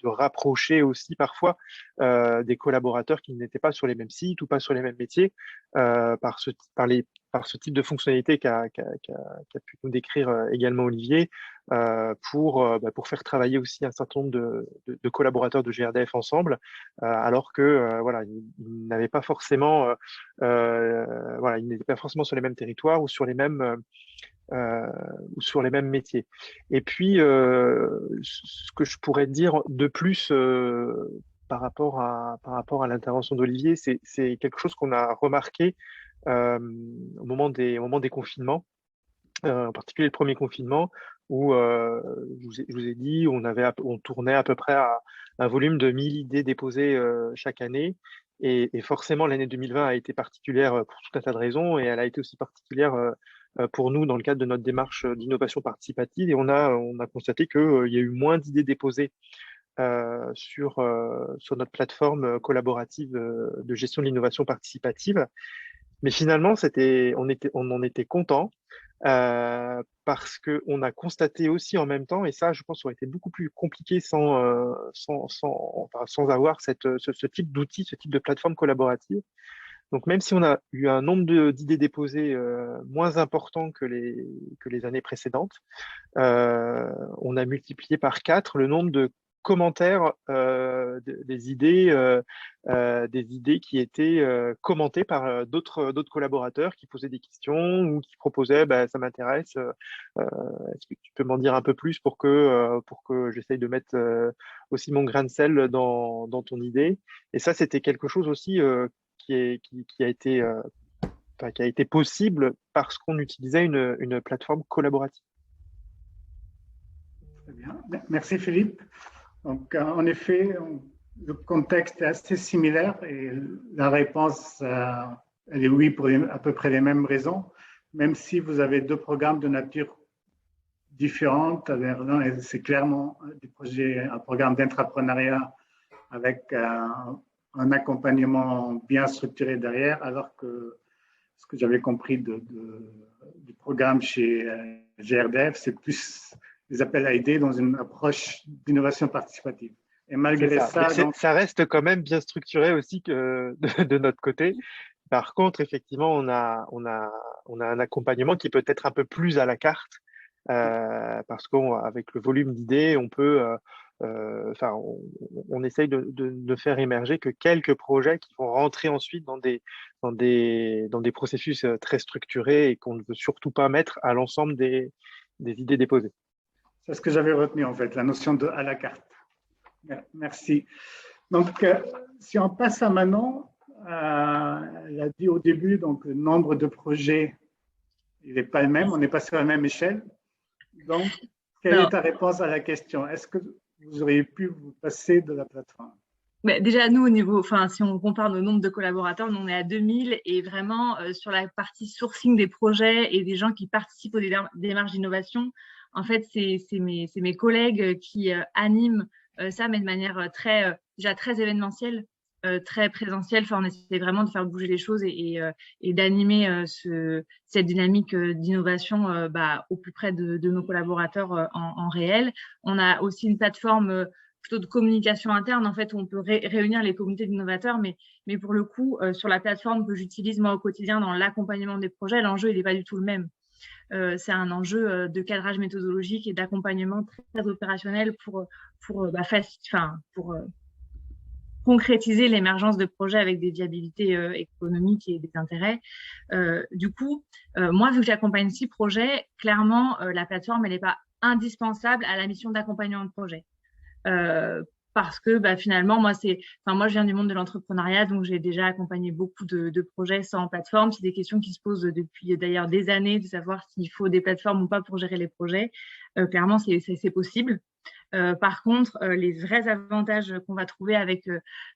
rapprocher aussi parfois des collaborateurs qui n'étaient pas sur les mêmes sites ou pas sur les mêmes métiers par ce type de fonctionnalité qu'a pu nous décrire également Olivier pour faire travailler aussi un certain nombre de collaborateurs de GRDF ensemble, alors que voilà, ils n'avaient pas forcément voilà, ils n'étaient pas forcément sur les mêmes territoires ou sur les mêmes métiers. Et puis, ce que je pourrais dire de plus par rapport à l'intervention d'Olivier, c'est quelque chose qu'on a remarqué au moment des confinements, en particulier le premier confinement, où je vous ai dit, on tournait à peu près à un volume de 1000 idées déposées chaque année. Et forcément, l'année 2020 a été particulière pour tout un tas de raisons, et elle a été aussi particulière pour nous dans le cadre de notre démarche d'innovation participative. Et on a constaté qu'il y a eu moins d'idées déposées sur notre plateforme collaborative de gestion de l'innovation participative. Mais finalement, on en était content parce qu'on a constaté aussi en même temps, et ça, je pense, aurait été beaucoup plus compliqué sans avoir ce type d'outils, ce type de plateforme collaborative. Donc, même si on a eu un nombre d'idées déposées moins important que les années précédentes, on a multiplié par 4 le nombre de commentaires des idées qui étaient commentées par d'autres collaborateurs qui posaient des questions ou qui proposaient ça m'intéresse, est-ce que tu peux m'en dire un peu plus pour que j'essaye de mettre aussi mon grain de sel dans ton idée. Et ça, c'était quelque chose aussi qui a été possible parce qu'on utilisait une plateforme collaborative. Très bien. Merci Philippe. Donc, en effet, le contexte est assez similaire et la réponse, elle est oui pour à peu près les mêmes raisons, même si vous avez 2 programmes de nature différente. L'un, c'est clairement un programme d'intrapreneuriat avec un accompagnement bien structuré derrière, alors que ce que j'avais compris du programme chez GRDF, c'est plus les appels à idées dans une approche d'innovation participative. Et malgré ça, ça reste quand même bien structuré aussi que de notre côté. Par contre, effectivement, on a un accompagnement qui peut être un peu plus à la carte, parce qu'avec le volume d'idées, on peut, on essaye de ne faire émerger que quelques projets qui vont rentrer ensuite dans des processus très structurés et qu'on ne veut surtout pas mettre à l'ensemble des idées déposées. C'est ce que j'avais retenu en fait, la notion de à la carte. Merci. Donc, si on passe à Manon, elle a dit au début, donc le nombre de projets, il n'est pas le même, on n'est pas sur la même échelle. Donc, quelle est ta réponse à la question? Est-ce que vous auriez pu vous passer de la plateforme? Déjà, nous, au niveau, si on compare nos nombres de collaborateurs, nous, on est à 2000 et vraiment sur la partie sourcing des projets et des gens qui participent aux démarches d'innovation, en fait, c'est mes collègues qui animent ça, mais de manière déjà très événementielle, très présentielle. Enfin, on essaie vraiment de faire bouger les choses et d'animer cette dynamique d'innovation au plus près de nos collaborateurs en réel. On a aussi une plateforme plutôt de communication interne, en fait, où on peut réunir les communautés d'innovateurs, mais pour le coup, sur la plateforme que j'utilise moi au quotidien dans l'accompagnement des projets, l'enjeu, il n'est pas du tout le même. C'est un enjeu de cadrage méthodologique et d'accompagnement très opérationnel pour concrétiser l'émergence de projets avec des viabilités économiques et des intérêts. Du coup, moi, vu que j'accompagne 6 projets, clairement, la plateforme, elle n'est pas indispensable à la mission d'accompagnement de projet. Parce que finalement, moi, je viens du monde de l'entrepreneuriat, donc j'ai déjà accompagné beaucoup de projets sans plateforme. C'est des questions qui se posent depuis d'ailleurs des années, de savoir s'il faut des plateformes ou pas pour gérer les projets. Clairement, c'est possible. Par contre, les vrais avantages qu'on va trouver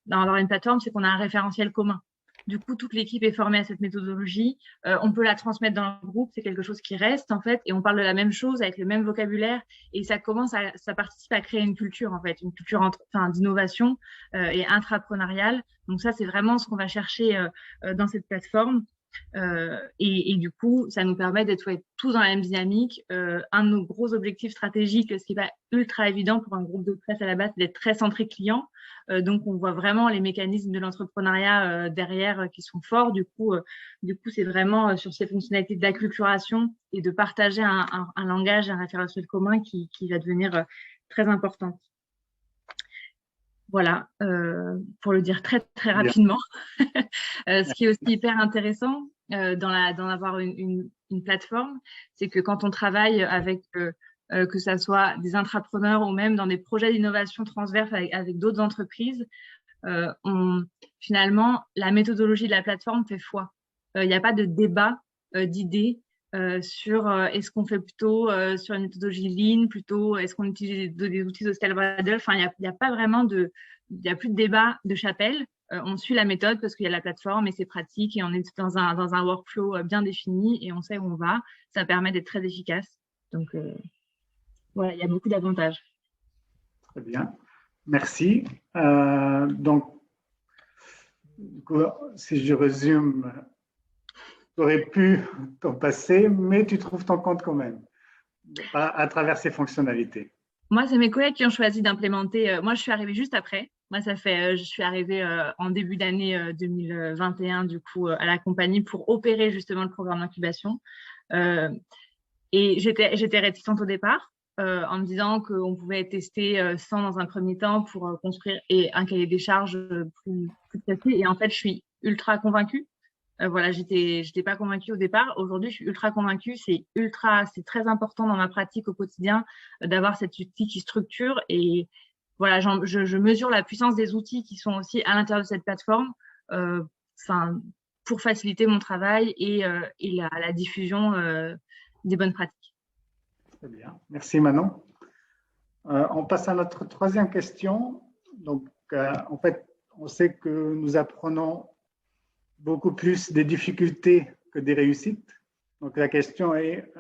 d'avoir une plateforme, c'est qu'on a un référentiel commun. Du coup, toute l'équipe est formée à cette méthodologie. On peut la transmettre dans le groupe, c'est quelque chose qui reste en fait, et on parle de la même chose avec le même vocabulaire, et ça participe à créer une culture en fait, une culture d'innovation et intrapreneuriale. Donc ça, c'est vraiment ce qu'on va chercher dans cette plateforme. Et du coup, ça nous permet d'être tous dans la même dynamique. Un de nos gros objectifs stratégiques, ce qui n'est pas ultra évident pour un groupe de presse à la base, c'est d'être très centré client. Donc, on voit vraiment les mécanismes de l'entrepreneuriat derrière qui sont forts. Du coup, c'est vraiment sur ces fonctionnalités d'acculturation et de partager un langage, un référentiel commun qui va devenir très importante. Voilà, pour le dire très, très rapidement. Ce qui est aussi hyper intéressant d'avoir une plateforme, c'est que quand on travaille avec, que ça soit des intrapreneurs ou même dans des projets d'innovation transverse avec d'autres entreprises, finalement, la méthodologie de la plateforme fait foi. Il n'y a pas de débat d'idées sur est-ce qu'on fait plutôt sur une méthodologie lean, plutôt est-ce qu'on utilise des outils de scale model. Enfin, il n'y a pas vraiment il n'y a plus de débat de chapelle. On suit la méthode parce qu'il y a la plateforme et c'est pratique et on est dans un workflow bien défini et on sait où on va. Ça permet d'être très efficace. Donc, voilà, il y a beaucoup d'avantages. Très bien. Merci. Donc, si je résume, tu aurais pu t'en passer, mais tu trouves ton compte quand même à travers ces fonctionnalités. Moi, c'est mes collègues qui ont choisi d'implémenter. Moi, je suis arrivée juste après. Moi, je suis arrivée en début d'année 2021, du coup, à la compagnie pour opérer justement le programme d'incubation. Et j'étais réticente au départ, en me disant qu'on pouvait tester sans dans un premier temps pour construire un cahier des charges plus précis. Et en fait, je suis ultra convaincue. Voilà, j'étais pas convaincue au départ. Aujourd'hui, je suis ultra convaincue. C'est très important dans ma pratique au quotidien d'avoir cet outil qui structure. Et voilà, je mesure la puissance des outils qui sont aussi à l'intérieur de cette plateforme, pour faciliter mon travail et la diffusion des bonnes pratiques. Très bien, merci Manon. On passe à notre troisième question. Donc, en fait, on sait que nous apprenons beaucoup plus des difficultés que des réussites. Donc, la question est,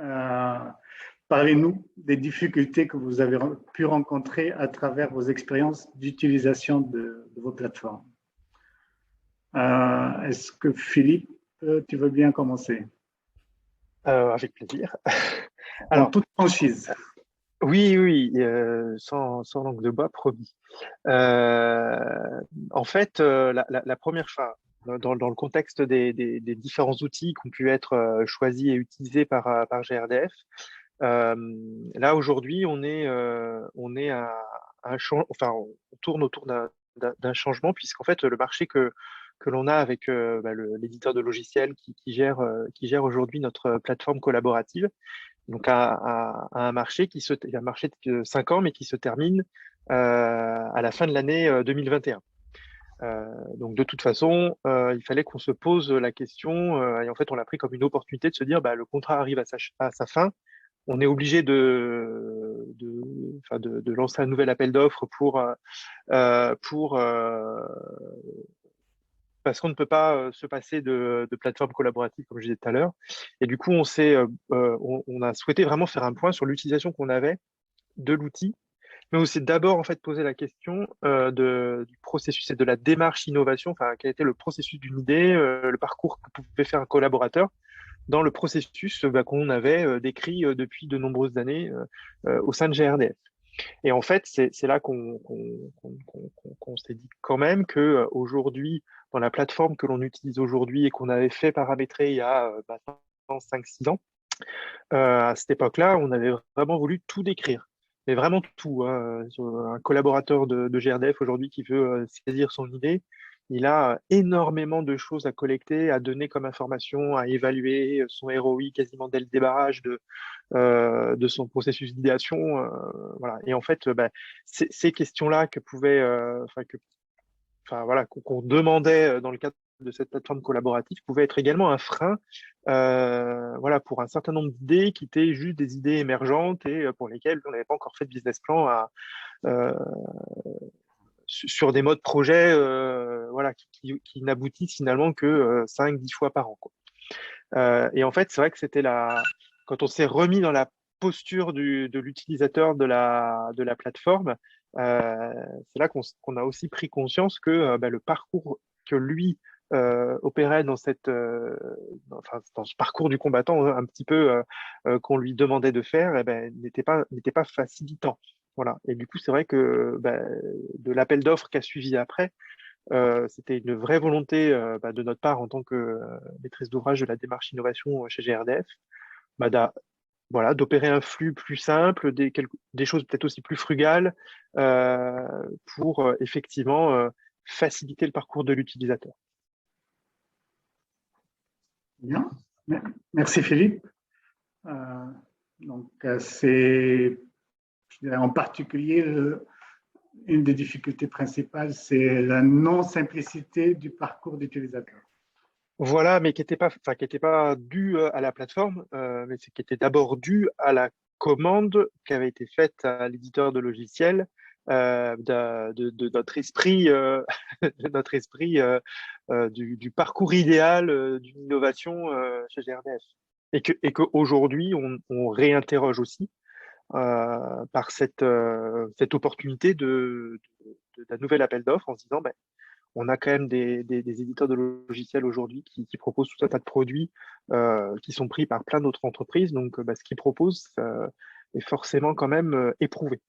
parlez-nous des difficultés que vous avez pu rencontrer à travers vos expériences d'utilisation de vos plateformes. Est-ce que Philippe, tu veux bien commencer? Avec plaisir. Alors, toute franchise. Oui, oui, sans langue de bois, promis. En fait, la première fois, dans le contexte des différents outils qui ont pu être choisis et utilisés par GRDF, là aujourd'hui, on est à enfin, on tourne autour d'un changement, puisqu'en fait, le marché que l'on a avec l'éditeur de logiciels qui gère aujourd'hui notre plateforme collaborative, donc à un marché un marché de 5 ans, mais qui se termine à la fin de l'année 2021. Donc de toute façon, il fallait qu'on se pose la question, et en fait on l'a pris comme une opportunité de se dire, le contrat arrive à sa fin, on est obligé de lancer un nouvel appel d'offres parce qu'on ne peut pas se passer de plateforme collaborative, comme je disais tout à l'heure. Et du coup, on a souhaité vraiment faire un point sur l'utilisation qu'on avait de l'outil, mais aussi d'abord en fait poser la question du processus et de la démarche innovation. Enfin, quel était le processus d'une idée, le parcours que pouvait faire un collaborateur dans le processus qu'on avait décrit depuis de nombreuses années au sein de GRDF. Et en fait, c'est là qu'on s'est dit quand même que aujourd'hui, dans la plateforme que l'on utilise aujourd'hui et qu'on avait fait paramétrer il y a 5-6 ans, à cette époque-là, on avait vraiment voulu tout décrire. Mais vraiment tout, hein. Un collaborateur de GRDF aujourd'hui qui veut saisir son idée, il a énormément de choses à collecter, à donner comme information, à évaluer son ROI quasiment dès le démarrage de son processus d'idéation. Voilà. Et en fait, ces questions-là qu'on demandait dans le cadre de cette plateforme collaborative pouvaient être également un frein pour un certain nombre d'idées qui étaient juste des idées émergentes et pour lesquelles on n'avait pas encore fait de business plan sur des modes projets qui n'aboutissent finalement que 5-10 fois par an, quoi. Et en fait, c'est vrai que quand on s'est remis dans la posture de l'utilisateur de la plateforme, c'est là qu'on a aussi pris conscience que le parcours que lui opérait dans dans ce parcours du combattant un petit peu qu'on lui demandait de faire, n'était pas facilitant. Voilà. Et du coup, c'est vrai que de l'appel d'offres qui a suivi après, c'était une vraie volonté de notre part en tant que maîtrise d'ouvrage de la démarche innovation chez GRDF, d'opérer un flux plus simple, des choses peut-être aussi plus frugales pour effectivement faciliter le parcours de l'utilisateur. Bien, merci Philippe. C'est en particulier une des difficultés principales, c'est la non-simplicité du parcours d'utilisateur. Voilà, mais qui n'était pas dû à la plateforme, mais qui était d'abord dû à la commande qui avait été faite à l'éditeur de logiciels de notre esprit, du parcours idéal d'une innovation chez GRDF. Et qu'aujourd'hui, on réinterroge aussi par cette opportunité d'un nouvel appel d'offres en se disant on a quand même des éditeurs de logiciels aujourd'hui qui proposent tout un tas de produits qui sont pris par plein d'autres entreprises. Donc, ce qu'ils proposent est forcément quand même éprouvé.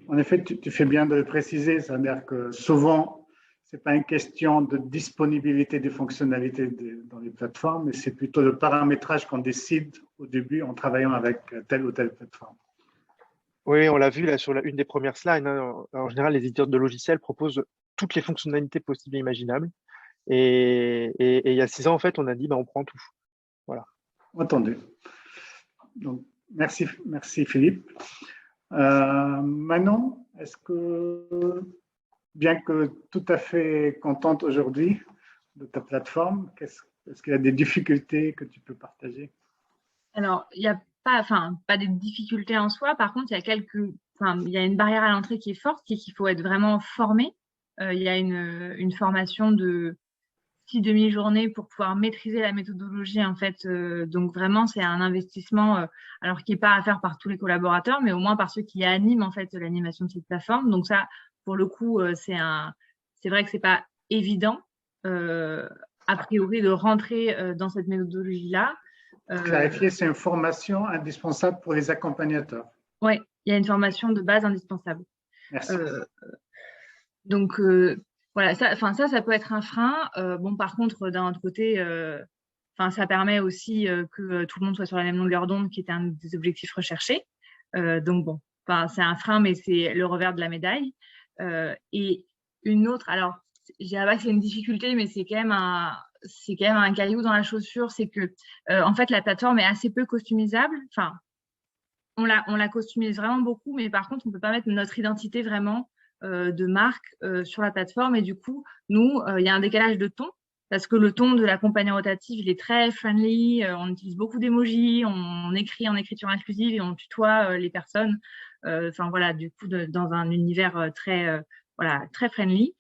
En effet, tu fais bien de le préciser, c'est-à-dire que souvent, ce n'est pas une question de disponibilité des fonctionnalités dans les plateformes, mais c'est plutôt le paramétrage qu'on décide au début en travaillant avec telle ou telle plateforme. Oui, on l'a vu là sur une des premières slides, hein. En général, les éditeurs de logiciels proposent toutes les fonctionnalités possibles et imaginables. Et il y a 6 ans, en fait, on a dit on prend tout. Voilà. Entendu. Donc, merci Philippe. Manon, est-ce que, bien que tout à fait contente aujourd'hui de ta plateforme, est-ce qu'il y a des difficultés que tu peux partager? Alors, il n'y a pas des difficultés en soi. Par contre, il y a une barrière à l'entrée qui est forte, qui est qu'il faut être vraiment formé. Il y a une formation de 6 demi-journées pour pouvoir maîtriser la méthodologie, en fait. Donc, vraiment, c'est un investissement, alors qui n'est pas à faire par tous les collaborateurs, mais au moins par ceux qui animent, en fait, l'animation de cette plateforme. Donc, ça, pour le coup, c'est vrai que ce n'est pas évident, a priori, de rentrer dans cette méthodologie-là. Pour clarifier, c'est une formation indispensable pour les accompagnateurs. Oui, il y a une formation de base indispensable. Merci. Donc, voilà, ça peut être un frein. Bon, par contre, d'un autre côté, ça permet aussi que tout le monde soit sur la même longueur d'onde, qui est un des objectifs recherchés. Donc, bon, c'est un frein, mais c'est le revers de la médaille. Et une autre, alors, je dirais pas que c'est une difficulté, mais c'est quand même un caillou dans la chaussure, c'est que, en fait, la plateforme est assez peu customisable. Enfin, on la customise vraiment beaucoup, mais par contre, on ne peut pas mettre notre identité vraiment de marque sur la plateforme. Et du coup, nous, il y a un décalage de ton, parce que le ton de la compagnie rotative, il est très friendly. On utilise beaucoup d'émojis, on écrit en écriture inclusive et on tutoie les personnes. Voilà, du coup, dans un univers très friendly.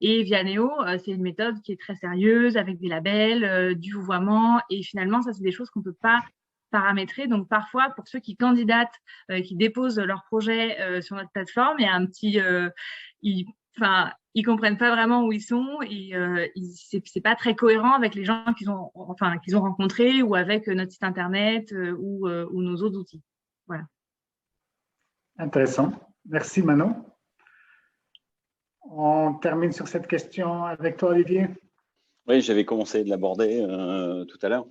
Et Vianeo, c'est une méthode qui est très sérieuse, avec des labels, du vouvoiement. Et finalement, ça, c'est des choses qu'on ne peut pas paramétrer. Donc, parfois, pour ceux qui candidatent, qui déposent leur projet sur notre plateforme, il y a un petit… ils comprennent pas vraiment où ils sont et c'est pas très cohérent avec les gens qu'ils ont rencontrés ou avec notre site internet ou nos autres outils. Voilà. Intéressant. Merci Manon. On termine sur cette question avec toi, Olivier. Oui, j'avais commencé de l'aborder tout à l'heure.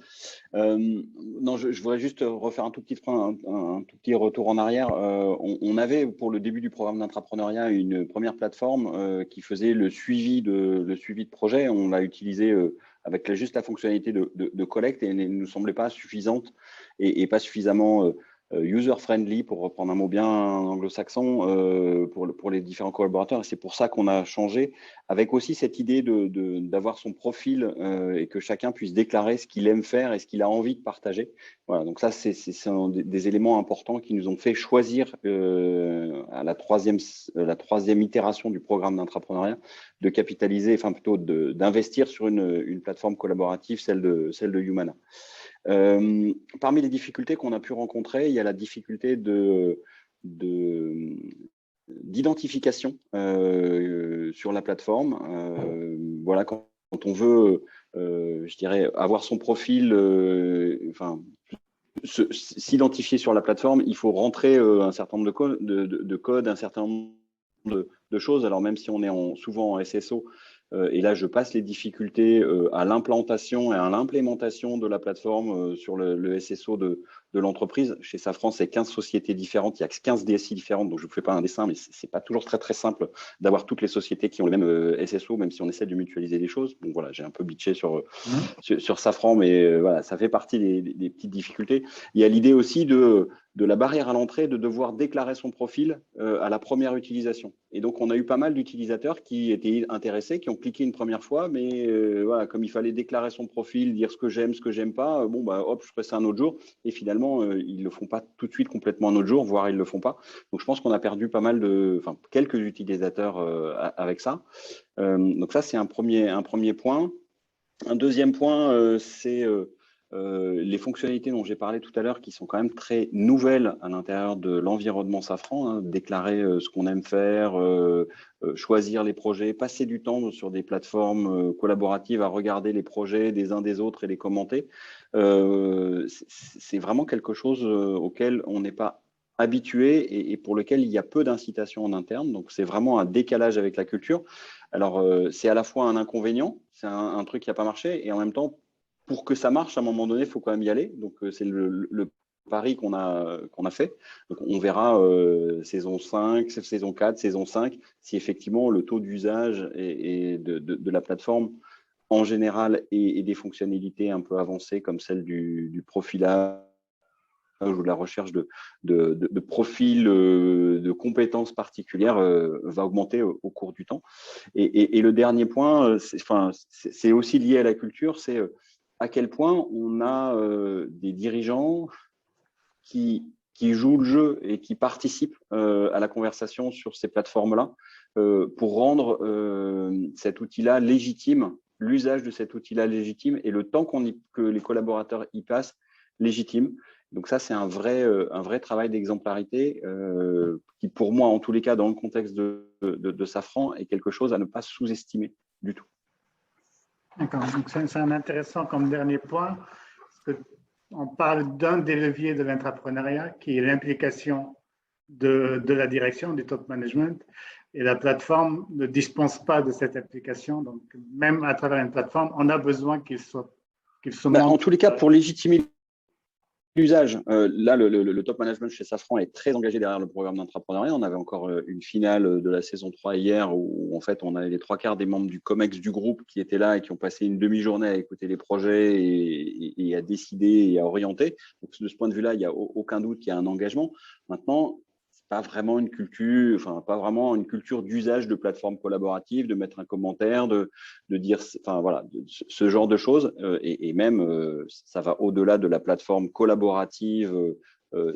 Non, je voudrais juste refaire un tout petit retour en arrière. On avait, pour le début du programme d'intrapreneuriat, une première plateforme qui faisait le suivi de projet. On l'a utilisé avec juste la fonctionnalité de collecte et elle ne nous semblait pas suffisante et pas suffisamment user-friendly, pour reprendre un mot bien anglo-saxon, pour les différents collaborateurs. Et c'est pour ça qu'on a changé, avec aussi cette idée d'avoir son profil et que chacun puisse déclarer ce qu'il aime faire et ce qu'il a envie de partager. Voilà, donc ça, c'est des éléments importants qui nous ont fait choisir à la troisième itération du programme d'intrapreneuriat de capitaliser, enfin plutôt d'investir sur une plateforme collaborative, celle de Humana. Parmi les difficultés qu'on a pu rencontrer, il y a la difficulté d'identification sur la plateforme. Voilà, quand on veut, je dirais, avoir son profil, s'identifier sur la plateforme, il faut rentrer un certain nombre de codes, un certain nombre de choses. Alors même si on est souvent en SSO, et là je passe les difficultés à l'implantation et à l'implémentation de la plateforme sur le SSO de l'entreprise. Chez Safran, c'est 15 sociétés différentes, il y a 15 DSI différentes, donc je ne vous fais pas un dessin, mais c'est pas toujours très très simple d'avoir toutes les sociétés qui ont le même SSO, même si on essaie de mutualiser les choses. Bon voilà, j'ai un peu bitché sur Safran, mais voilà, ça fait partie des petites difficultés. Il y a l'idée aussi de la barrière à l'entrée, de devoir déclarer son profil à la première utilisation. Et donc, on a eu pas mal d'utilisateurs qui étaient intéressés, qui ont cliqué une première fois, mais voilà, comme il fallait déclarer son profil, dire ce que j'aime pas, hop, je ferai ça un autre jour. Et finalement, ils ne le font pas tout de suite complètement un autre jour, voire ils ne le font pas. Donc, je pense qu'on a perdu quelques utilisateurs avec ça. Donc ça, c'est un premier point. Un deuxième point, c'est les fonctionnalités dont j'ai parlé tout à l'heure, qui sont quand même très nouvelles à l'intérieur de l'environnement Safran, hein, déclarer ce qu'on aime faire, choisir les projets, passer du temps sur des plateformes collaboratives à regarder les projets des uns des autres et les commenter. C'est vraiment quelque chose auquel on n'est pas habitué et pour lequel il y a peu d'incitation en interne. Donc, c'est vraiment un décalage avec la culture. Alors, c'est à la fois un inconvénient, c'est un truc qui n'a pas marché, et en même temps, pour que ça marche, à un moment donné, il faut quand même y aller. Donc, c'est le pari qu'on a fait. Donc, on verra saison 5, saison 4, saison 5, si effectivement le taux d'usage et de la plateforme en général et des fonctionnalités un peu avancées comme celle du profilage ou de la recherche de profils de compétences particulières va augmenter au cours du temps. Et le dernier point, c'est aussi lié à la culture, c'est à quel point on a des dirigeants qui jouent le jeu et qui participent à la conversation sur ces plateformes-là pour rendre cet outil-là légitime, l'usage de cet outil-là légitime et le temps que les collaborateurs y passent légitime. Donc ça, c'est un vrai travail d'exemplarité qui, pour moi, en tous les cas, dans le contexte de Safran, est quelque chose à ne pas sous-estimer du tout. D'accord, donc c'est un intéressant comme dernier point, parce qu'on parle d'un des leviers de l'intrapreneuriat, qui est l'implication de la direction, du top management. Et la plateforme ne dispense pas de cette application. Donc, même à travers une plateforme, on a besoin qu'il se montre. En tous les cas, pour légitimer l'usage, là, le top management chez Safran est très engagé derrière le programme d'entrepreneuriat. On avait encore une finale de la saison 3 hier où, en fait, on avait les 3/4 des membres du COMEX du groupe qui étaient là et qui ont passé une demi-journée à écouter les projets et à décider et à orienter. Donc, de ce point de vue-là, il n'y a aucun doute qu'il y a un engagement. Maintenant, pas vraiment une culture, pas vraiment une culture d'usage de plateformes collaboratives, de mettre un commentaire, de dire, voilà, ce genre de choses. Et même, ça va au-delà de la plateforme collaborative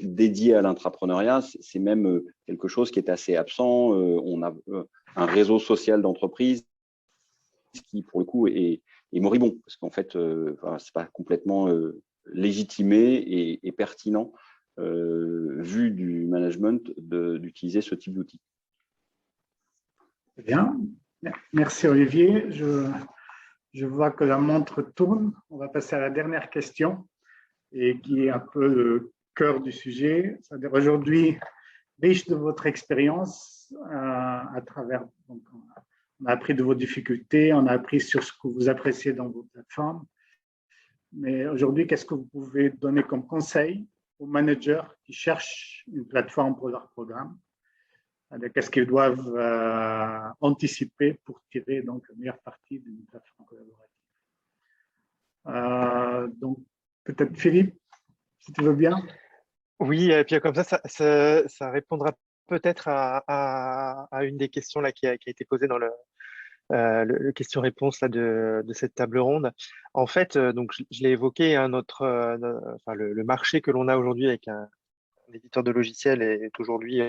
dédiée à l'intrapreneuriat. C'est même quelque chose qui est assez absent. On a un réseau social d'entreprise qui, pour le coup, est moribond, parce qu'en fait, c'est pas complètement légitimé et pertinent vu du management d'utiliser ce type d'outil. Bien, merci Olivier. Je vois que la montre tourne. On va passer à la dernière question et qui est un peu le cœur du sujet. C'est-à-dire aujourd'hui, riche de votre expérience à travers, donc, on a appris de vos difficultés, on a appris sur ce que vous appréciez dans vos plateformes. Mais aujourd'hui, qu'est-ce que vous pouvez donner comme conseil aux managers qui cherchent une plateforme pour leur programme? Qu'est-ce qu'ils doivent anticiper pour tirer donc la meilleure partie d'une plateforme collaborative? Donc, peut-être Philippe, si tu veux bien. Oui, et puis comme ça répondra peut-être à une des questions là, qui a été posée dans le question-réponse là, de cette table ronde. En fait, donc, je l'ai évoqué, hein, le marché que l'on a aujourd'hui avec un éditeur de logiciels est aujourd'hui,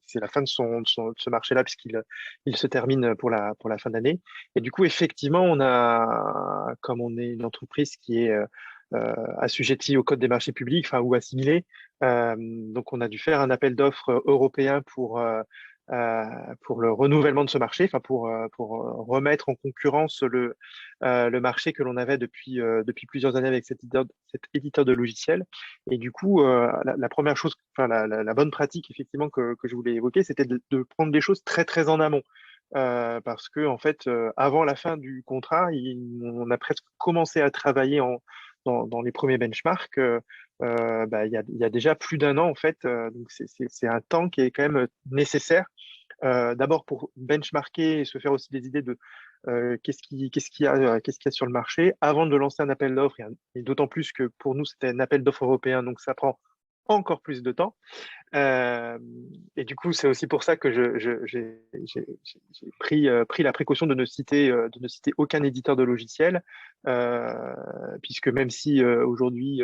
c'est la fin de ce marché-là puisqu'il se termine pour la fin d'année. Et du coup, effectivement, comme on est une entreprise qui est assujettie au code des marchés publics, ou assimilée, donc on a dû faire un appel d'offres européen pour le renouvellement de ce marché, pour remettre en concurrence le marché que l'on avait depuis plusieurs années avec cet éditeur de logiciels. Et du coup, la première chose, la bonne pratique effectivement que je voulais évoquer, c'était de prendre des choses très très en amont. Parce que en fait, avant la fin du contrat, on a presque commencé à travailler dans les premiers benchmarks. Il y a déjà plus d'un an en fait, donc c'est un temps qui est quand même nécessaire. D'abord pour benchmarker et se faire aussi des idées de qu'est-ce qu'il y a sur le marché avant de lancer un appel d'offres, et d'autant plus que pour nous c'était un appel d'offres européen, donc ça prend encore plus de temps. Et du coup, c'est aussi pour ça que j'ai pris la précaution de ne citer aucun éditeur de logiciel, puisque même si aujourd'hui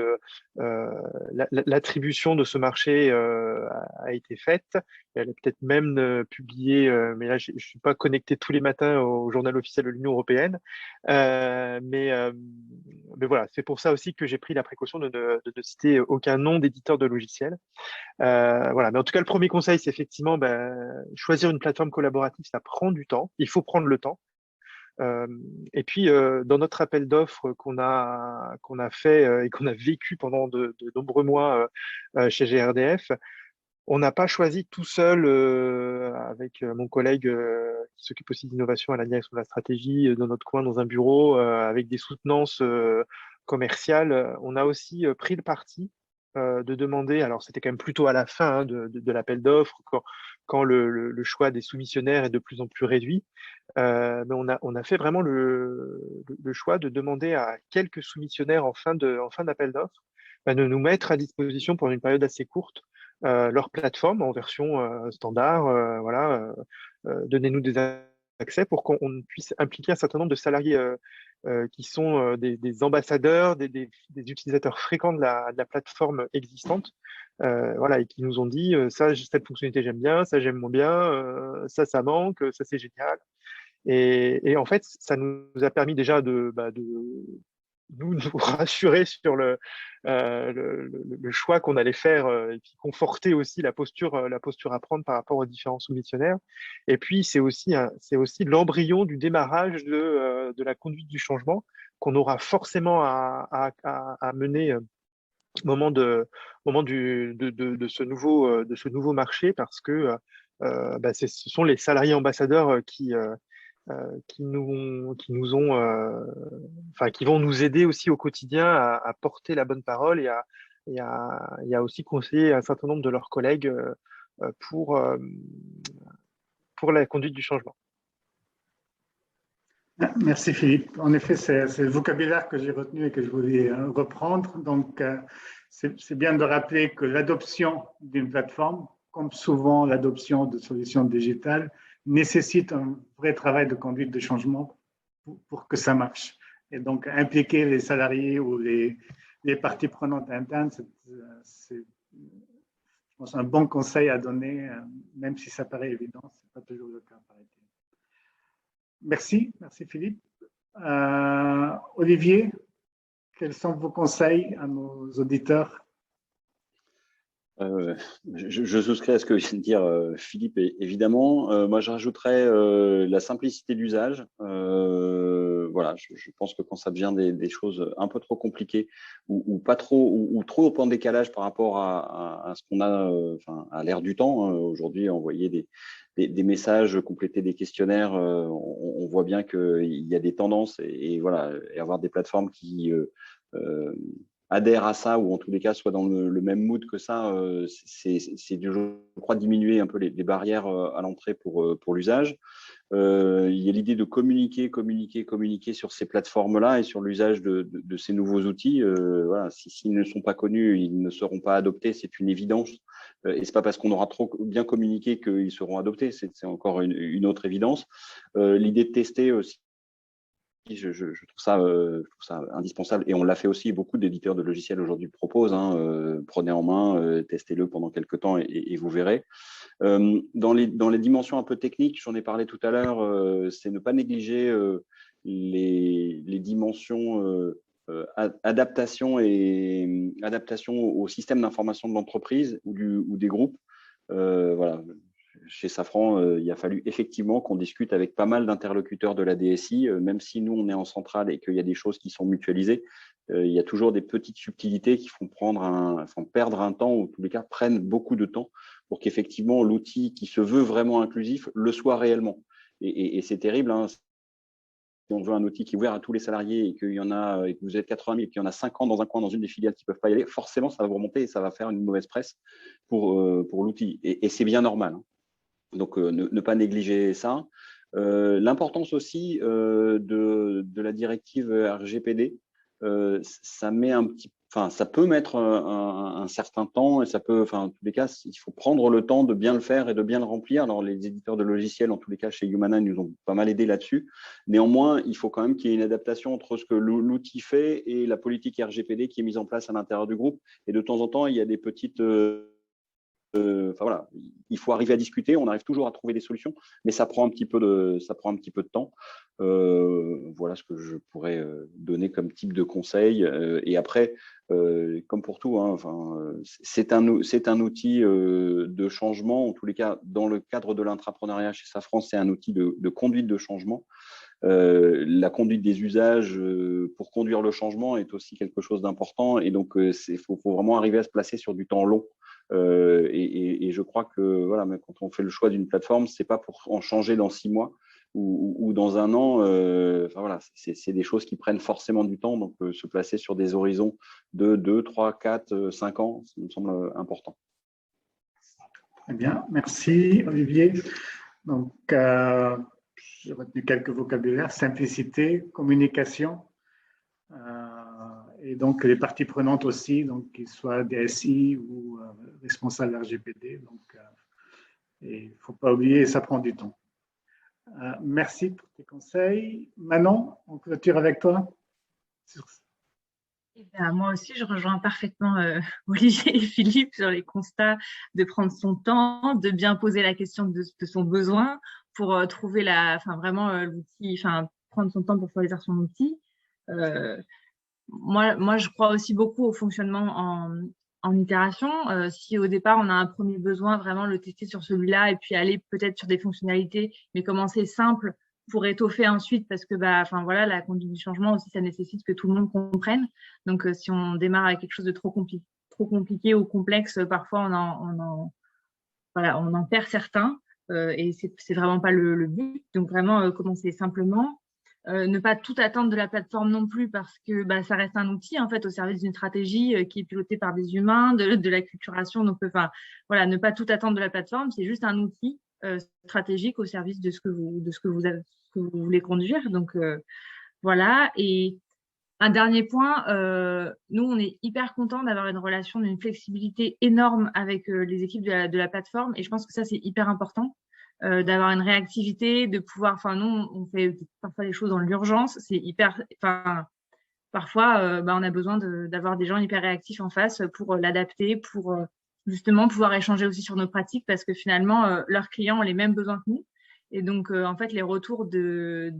l'attribution de ce marché a été faite, elle est peut-être même publiée, mais là je suis pas connecté tous les matins au journal officiel de l'Union européenne, mais voilà, c'est pour ça aussi que j'ai pris la précaution de ne citer aucun nom d'éditeur de logiciel. Voilà, mais en tout cas, le premier conseil, c'est effectivement choisir une plateforme collaborative, ça prend du temps, il faut prendre le temps. Et puis, dans notre appel d'offres qu'on a fait et qu'on a vécu pendant de nombreux mois chez GRDF, on n'a pas choisi tout seul avec mon collègue qui s'occupe aussi d'innovation à la direction de la stratégie dans notre coin, dans un bureau, avec des soutenances commerciales. On a aussi pris le parti de demander, alors c'était quand même plutôt à la fin de l'appel d'offres, quand le choix des soumissionnaires est de plus en plus réduit, mais on a fait vraiment le choix de demander à quelques soumissionnaires en fin d'appel d'offres de nous mettre à disposition pour une période assez courte leur plateforme en version standard, voilà, donnez-nous des accès pour qu'on puisse impliquer un certain nombre de salariés qui sont des ambassadeurs, des utilisateurs fréquents de la plateforme existante, voilà, et qui nous ont dit cette fonctionnalité j'aime bien, ça j'aime moins bien, ça manque, ça c'est génial. Et en fait, ça nous a permis déjà de nous rassurer sur le choix qu'on allait faire et puis conforter aussi la posture à prendre par rapport aux différents soumissionnaires. Et puis, c'est aussi l'embryon du démarrage de la conduite du changement qu'on aura forcément à mener moment de ce nouveau marché, parce que ce sont les salariés ambassadeurs qui nous ont, qui vont nous aider aussi au quotidien à porter la bonne parole et à aussi conseiller un certain nombre de leurs collègues pour la conduite du changement. Merci Philippe. En effet, c'est le vocabulaire que j'ai retenu et que je voulais reprendre. Donc, c'est bien de rappeler que l'adoption d'une plateforme, comme souvent l'adoption de solutions digitales, nécessite un vrai travail de conduite de changement pour que ça marche. Et donc, impliquer les salariés ou les parties prenantes internes, c'est, je pense, un bon conseil à donner, même si ça paraît évident, ce n'est pas toujours le cas, paraît-il. Merci Philippe. Olivier, quels sont vos conseils à nos auditeurs? Je souscris à ce que vient de dire Philippe, évidemment. Moi, je rajouterais la simplicité d'usage. Voilà, je pense que quand ça devient des choses un peu trop compliquées ou pas trop ou trop en décalage par rapport à ce qu'on a, à l'ère du temps. Aujourd'hui, envoyer des messages, compléter des questionnaires, on voit bien qu'il y a des tendances et voilà, et avoir des plateformes qui adhèrent à ça, ou en tous les cas soient dans le même mood que ça, c'est je crois diminuer un peu les barrières à l'entrée pour l'usage. Il y a l'idée de communiquer sur ces plateformes-là et sur l'usage de ces nouveaux outils. Voilà, s'ils ne sont pas connus, ils ne seront pas adoptés, c'est une évidence. Et c'est pas parce qu'on aura trop bien communiqué qu'ils seront adoptés, c'est encore une autre évidence. L'idée de tester aussi, je trouve ça indispensable, et on l'a fait aussi. Beaucoup d'éditeurs de logiciels aujourd'hui proposent, prenez en main, testez-le pendant quelques temps et vous verrez. Dans les dimensions un peu techniques, j'en ai parlé tout à l'heure, c'est ne pas négliger les dimensions adaptation au système d'information de l'entreprise ou des groupes. Voilà. Chez Safran, il a fallu effectivement qu'on discute avec pas mal d'interlocuteurs de la DSI, même si nous, on est en centrale et qu'il y a des choses qui sont mutualisées, il y a toujours des petites subtilités qui font perdre un temps, ou en tous les cas prennent beaucoup de temps pour qu'effectivement l'outil qui se veut vraiment inclusif le soit réellement. Et c'est terrible, hein. Si on veut un outil qui est ouvert à tous les salariés et qu'il y en a, et que vous êtes 80 000 et qu'il y en a 50 dans un coin, dans une des filiales qui ne peuvent pas y aller, forcément, ça va vous remonter et ça va faire une mauvaise presse pour l'outil. Et c'est bien normal, hein. Donc, ne pas négliger ça. L'importance aussi de la directive RGPD, ça peut mettre un certain temps, et ça peut, en tous les cas, il faut prendre le temps de bien le faire et de bien le remplir. Alors, les éditeurs de logiciels, en tous les cas, chez Humana, nous ont pas mal aidé là-dessus. Néanmoins, il faut quand même qu'il y ait une adaptation entre ce que l'outil fait et la politique RGPD qui est mise en place à l'intérieur du groupe. Et de temps en temps, il y a des petites… voilà, il faut arriver à discuter. On arrive toujours à trouver des solutions, mais ça prend un petit peu de temps. Voilà ce que je pourrais donner comme type de conseil. Et après, comme pour tout, hein, c'est un outil de changement. En tous les cas, dans le cadre de l'intrapreneuriat chez Safran, c'est un outil de conduite de changement. La conduite des usages pour conduire le changement est aussi quelque chose d'important. Et donc, il faut vraiment arriver à se placer sur du temps long. Et je crois que voilà, mais quand on fait le choix d'une plateforme, c'est pas pour en changer dans 6 mois ou dans un an. Voilà, c'est des choses qui prennent forcément du temps. Donc, se placer sur des horizons de 2, 3, 4, 5 ans, ça me semble important. Très bien, merci Olivier. Donc, j'ai retenu quelques vocabulaires: simplicité, communication, et donc les parties prenantes aussi, donc qu'ils soient DSI ou responsables RGPD. Donc, il ne faut pas oublier, ça prend du temps. Merci pour tes conseils. Manon, on clôture avec toi. Moi aussi, je rejoins parfaitement Olivier et Philippe sur les constats, de prendre son temps, de bien poser la question de son besoin pour trouver vraiment l'outil, prendre son temps pour choisir son outil. Moi, je crois aussi beaucoup au fonctionnement en itération. Si au départ, on a un premier besoin, vraiment le tester sur celui-là et puis aller peut-être sur des fonctionnalités, mais commencer simple pour étoffer ensuite, parce que enfin voilà, la conduite du changement aussi, ça nécessite que tout le monde comprenne. Donc si on démarre avec quelque chose de trop compliqué ou complexe, parfois on en perd certains, et c'est vraiment pas le but. Donc vraiment commencer simplement. Ne pas tout attendre de la plateforme non plus, parce que ça reste un outil en fait au service d'une stratégie qui est pilotée par des humains, de la culturation. Donc voilà, ne pas tout attendre de la plateforme, c'est juste un outil stratégique au service de ce que vous voulez conduire. Donc voilà. Et un dernier point, nous on est hyper contents d'avoir une relation d'une flexibilité énorme avec les équipes de la plateforme, et je pense que ça c'est hyper important. D'avoir une réactivité, de pouvoir, nous on fait parfois des choses dans l'urgence, c'est hyper, parfois on a besoin d'avoir des gens hyper réactifs en face pour l'adapter, pour justement pouvoir échanger aussi sur nos pratiques, parce que finalement leurs clients ont les mêmes besoins que nous, et donc en fait les retours de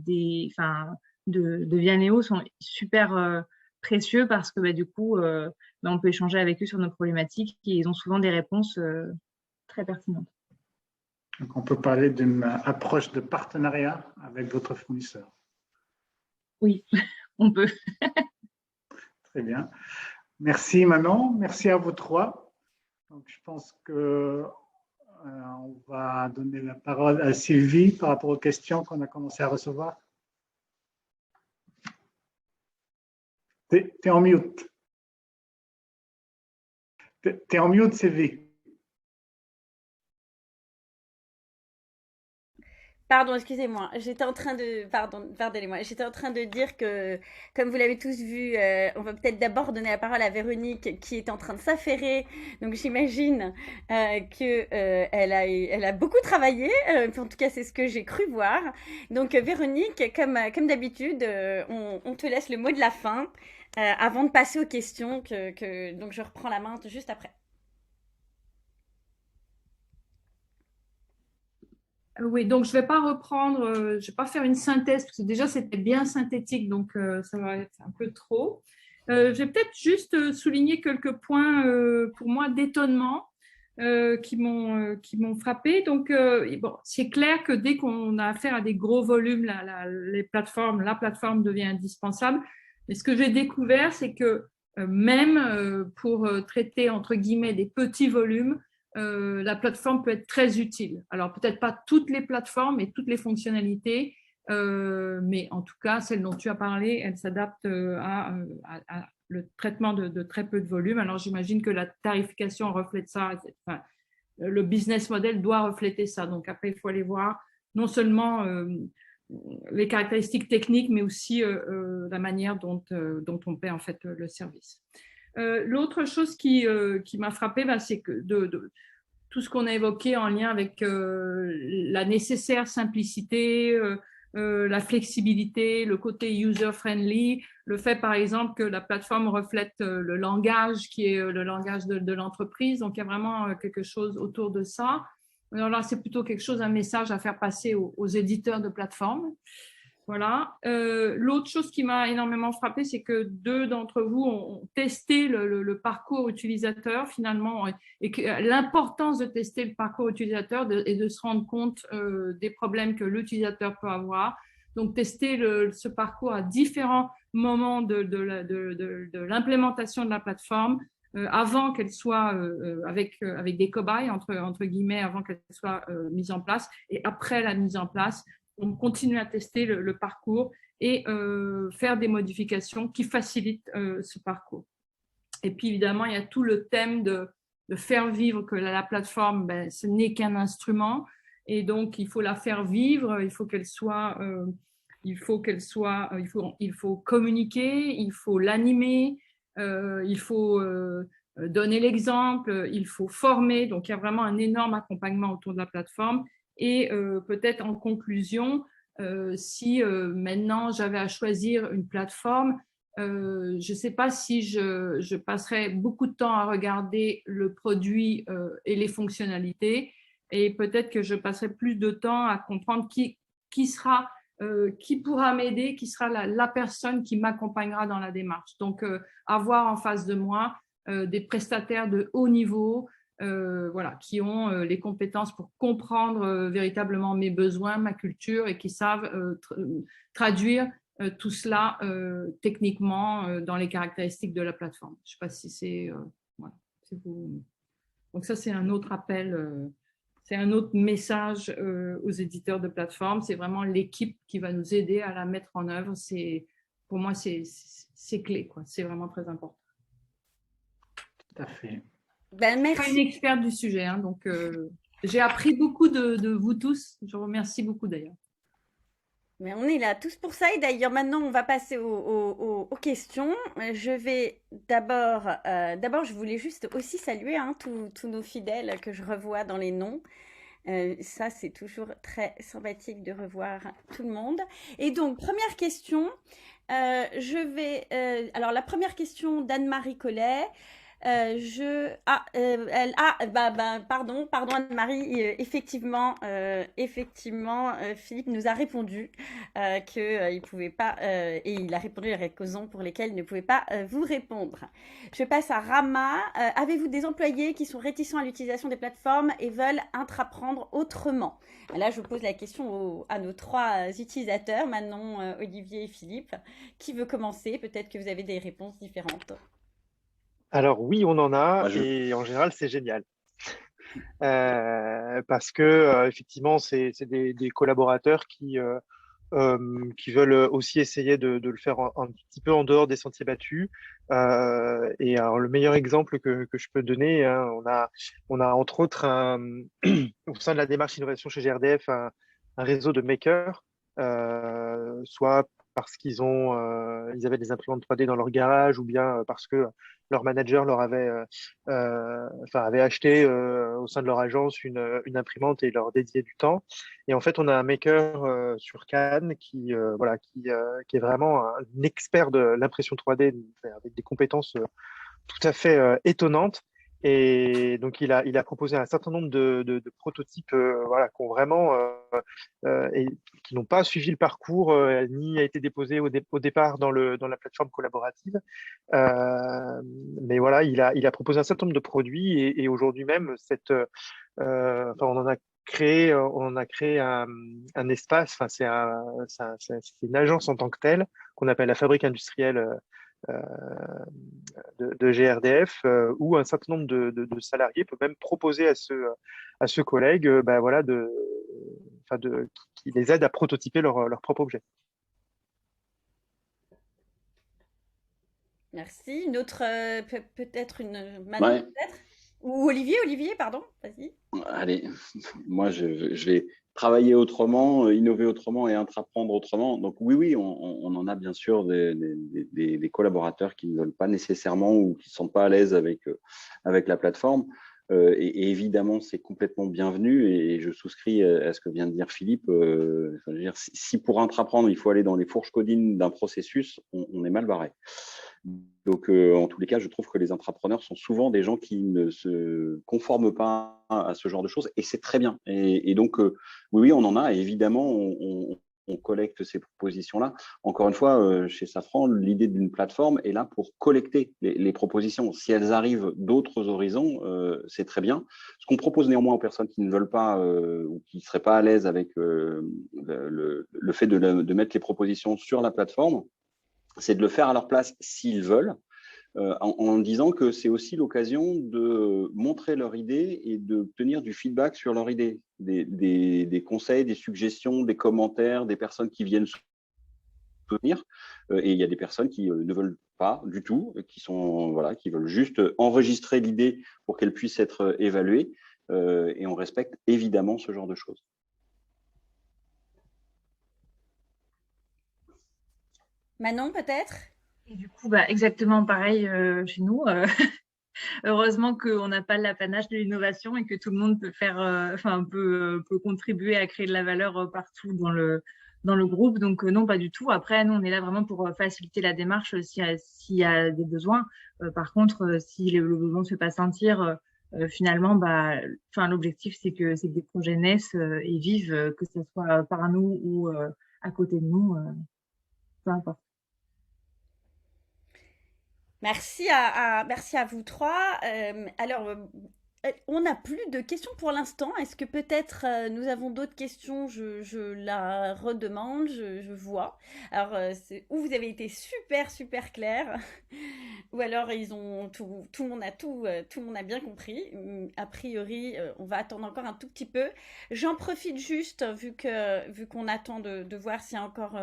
Vianeo sont super précieux, parce que du coup on peut échanger avec eux sur nos problématiques et ils ont souvent des réponses très pertinentes. Donc, on peut parler d'une approche de partenariat avec votre fournisseur. Oui, on peut. Très bien. Merci Manon, merci à vous trois. Donc, je pense que on va donner la parole à Sylvie par rapport aux questions qu'on a commencé à recevoir. Tu es en mute. Tu es en mute, Sylvie. Pardon, excusez-moi. J'étais en train de, pardonnez-moi. J'étais en train de dire que, comme vous l'avez tous vu, on va peut-être d'abord donner la parole à Véronique, qui est en train de s'affairer. Donc, j'imagine que elle a beaucoup travaillé. En tout cas, c'est ce que j'ai cru voir. Donc, Véronique, comme d'habitude, on te laisse le mot de la fin avant de passer aux questions. Donc, je reprends la main juste après. Oui, donc je ne vais pas reprendre, je ne vais pas faire une synthèse, parce que déjà c'était bien synthétique, donc ça va être un peu trop. Je vais peut-être juste souligner quelques points pour moi d'étonnement qui m'ont frappé. Donc, bon, c'est clair que dès qu'on a affaire à des gros volumes, la plateforme devient indispensable. Mais ce que j'ai découvert, c'est que même pour traiter, entre guillemets, des petits volumes, la plateforme peut être très utile. Alors, peut-être pas toutes les plateformes et toutes les fonctionnalités, mais en tout cas, celle dont tu as parlé, elle s'adapte à le traitement de très peu de volume. Alors, j'imagine que la tarification reflète ça. Enfin, le business model doit refléter ça. Donc, après, il faut aller voir non seulement les caractéristiques techniques, mais aussi la manière dont on paie en fait le service. L'autre chose qui m'a frappée, c'est que tout ce qu'on a évoqué en lien avec la nécessaire simplicité, la flexibilité, le côté user-friendly, le fait par exemple que la plateforme reflète le langage qui est le langage de l'entreprise. Donc, il y a vraiment quelque chose autour de ça. Alors là, c'est plutôt quelque chose, un message à faire passer aux éditeurs de plateformes. Voilà. L'autre chose qui m'a énormément frappée, c'est que 2 d'entre vous ont testé le parcours utilisateur finalement, et que l'importance de tester le parcours utilisateur et de se rendre compte des problèmes que l'utilisateur peut avoir. Donc, tester ce parcours à différents moments de l'implémentation de la plateforme, avant qu'elle soit avec des cobayes, entre guillemets, avant qu'elle soit mise en place, et après la mise en place. On continue à tester le parcours et faire des modifications qui facilitent ce parcours. Et puis, évidemment, il y a tout le thème de faire vivre que la plateforme, ce n'est qu'un instrument. Et donc, il faut la faire vivre, il faut communiquer, il faut l'animer, il faut donner l'exemple, il faut former. Donc, il y a vraiment un énorme accompagnement autour de la plateforme. Et peut-être en conclusion, si maintenant j'avais à choisir une plateforme, je ne sais pas si je passerais beaucoup de temps à regarder le produit et les fonctionnalités, et peut-être que je passerai plus de temps à comprendre qui pourra m'aider, qui sera la personne qui m'accompagnera dans la démarche. Donc, avoir en face de moi des prestataires de haut niveau, voilà, qui ont les compétences pour comprendre véritablement mes besoins, ma culture et qui savent traduire tout cela techniquement dans les caractéristiques de la plateforme. Je ne sais pas si c'est… voilà, vous… Donc ça, c'est un autre appel, c'est un autre message aux éditeurs de plateformes. C'est vraiment l'équipe qui va nous aider à la mettre en œuvre. Pour moi, c'est clé, quoi. C'est vraiment très important. Tout à fait. Ben, Je ne suis pas une merci. experte du sujet, hein, donc j'ai appris beaucoup de vous tous. Je vous remercie beaucoup d'ailleurs. Mais on est là tous pour ça. Et d'ailleurs, maintenant, on va passer aux questions. Je vais d'abord, je voulais juste aussi saluer tous nos fidèles que je revois dans les noms. Ça, c'est toujours très sympathique de revoir tout le monde. Et donc, première question. Alors, la première question d'Anne-Marie Collet. Pardon Anne-Marie, effectivement, Philippe nous a répondu qu'il pouvait pas, et il a répondu les raisons pour lesquelles il ne pouvait pas vous répondre. Je passe à Rama. Avez-vous des employés qui sont réticents à l'utilisation des plateformes et veulent intraprendre autrement? Là, je pose la question à nos trois utilisateurs, Manon, Olivier et Philippe. Qui veut commencer? Peut-être que vous avez des réponses différentes. Alors oui, on en a, Moi, et en général, c'est génial. Parce que effectivement, c'est des collaborateurs qui veulent aussi essayer de le faire un petit peu en dehors des sentiers battus. Et alors, le meilleur exemple que je peux donner, hein, on a entre autres au sein de la démarche innovation chez GRDF un réseau de makers, soit parce ils avaient des imprimantes 3D dans leur garage, ou bien parce que leur manager leur avait acheté au sein de leur agence une imprimante et leur dédiait du temps. Et en fait, on a un maker sur Cannes qui est vraiment un expert de l'impression 3D avec des compétences tout à fait étonnantes. Et donc, il a proposé un certain nombre de prototypes qui ont vraiment et qui n'ont pas suivi le parcours ni a été déposé au départ dans la plateforme collaborative. Mais voilà, il a proposé un certain nombre de produits et aujourd'hui même, on en a créé un espace, enfin, c'est une agence en tant que telle qu'on appelle la fabrique industrielle euh, de GRDF, où un certain nombre de salariés peuvent même proposer à ce collègue qui les aide à prototyper leur propre objet. Merci. Une autre, peut-être une Manon, Ouais. peut-être? Ou Olivier, pardon, vas-y. Allez, moi je vais travailler autrement, innover autrement et intraprendre autrement. Donc oui, on en a bien sûr des collaborateurs qui ne veulent pas nécessairement ou qui ne sont pas à l'aise avec la plateforme. Et évidemment, c'est complètement bienvenu et je souscris à ce que vient de dire Philippe. Je veux dire, si pour intraprendre, il faut aller dans les fourches codines d'un processus, on est mal barré. Donc, en tous les cas, je trouve que les intrapreneurs sont souvent des gens qui ne se conforment pas à ce genre de choses et c'est très bien. Et donc, oui, on en a et évidemment, on collecte ces propositions-là. Encore une fois, chez Safran, l'idée d'une plateforme est là pour collecter les propositions. Si elles arrivent d'autres horizons, c'est très bien. Ce qu'on propose néanmoins aux personnes qui ne veulent pas ou qui ne seraient pas à l'aise avec le fait de mettre les propositions sur la plateforme, c'est de le faire à leur place s'ils veulent, en disant que c'est aussi l'occasion de montrer leur idée et d'obtenir du feedback sur leur idée, des conseils, des suggestions, des commentaires, des personnes qui viennent soutenir. Et il y a des personnes qui ne veulent pas du tout, qui veulent juste enregistrer l'idée pour qu'elle puisse être évaluée. Et on respecte évidemment ce genre de choses. Manon, peut-être? Et du coup, exactement pareil chez nous. Heureusement qu'on n'a pas l'apanage de l'innovation et que tout le monde peut peut contribuer à créer de la valeur partout dans le groupe. Donc non, pas du tout. Après, nous, on est là vraiment pour faciliter la démarche s'il y a des besoins. Par contre, si le besoin ne se fait pas sentir, finalement, l'objectif, c'est que des projets naissent et vivent, que ce soit par nous ou à côté de nous, peu importe. Merci à vous trois. Alors, on n'a plus de questions pour l'instant. Est-ce que peut-être nous avons d'autres questions? Je la redemande, je vois. Alors, ou vous avez été super, super clair, ou alors ils ont tout le monde a tout le monde a bien compris. A priori, on va attendre encore un tout petit peu. J'en profite juste, vu qu'on attend de voir s'il y a encore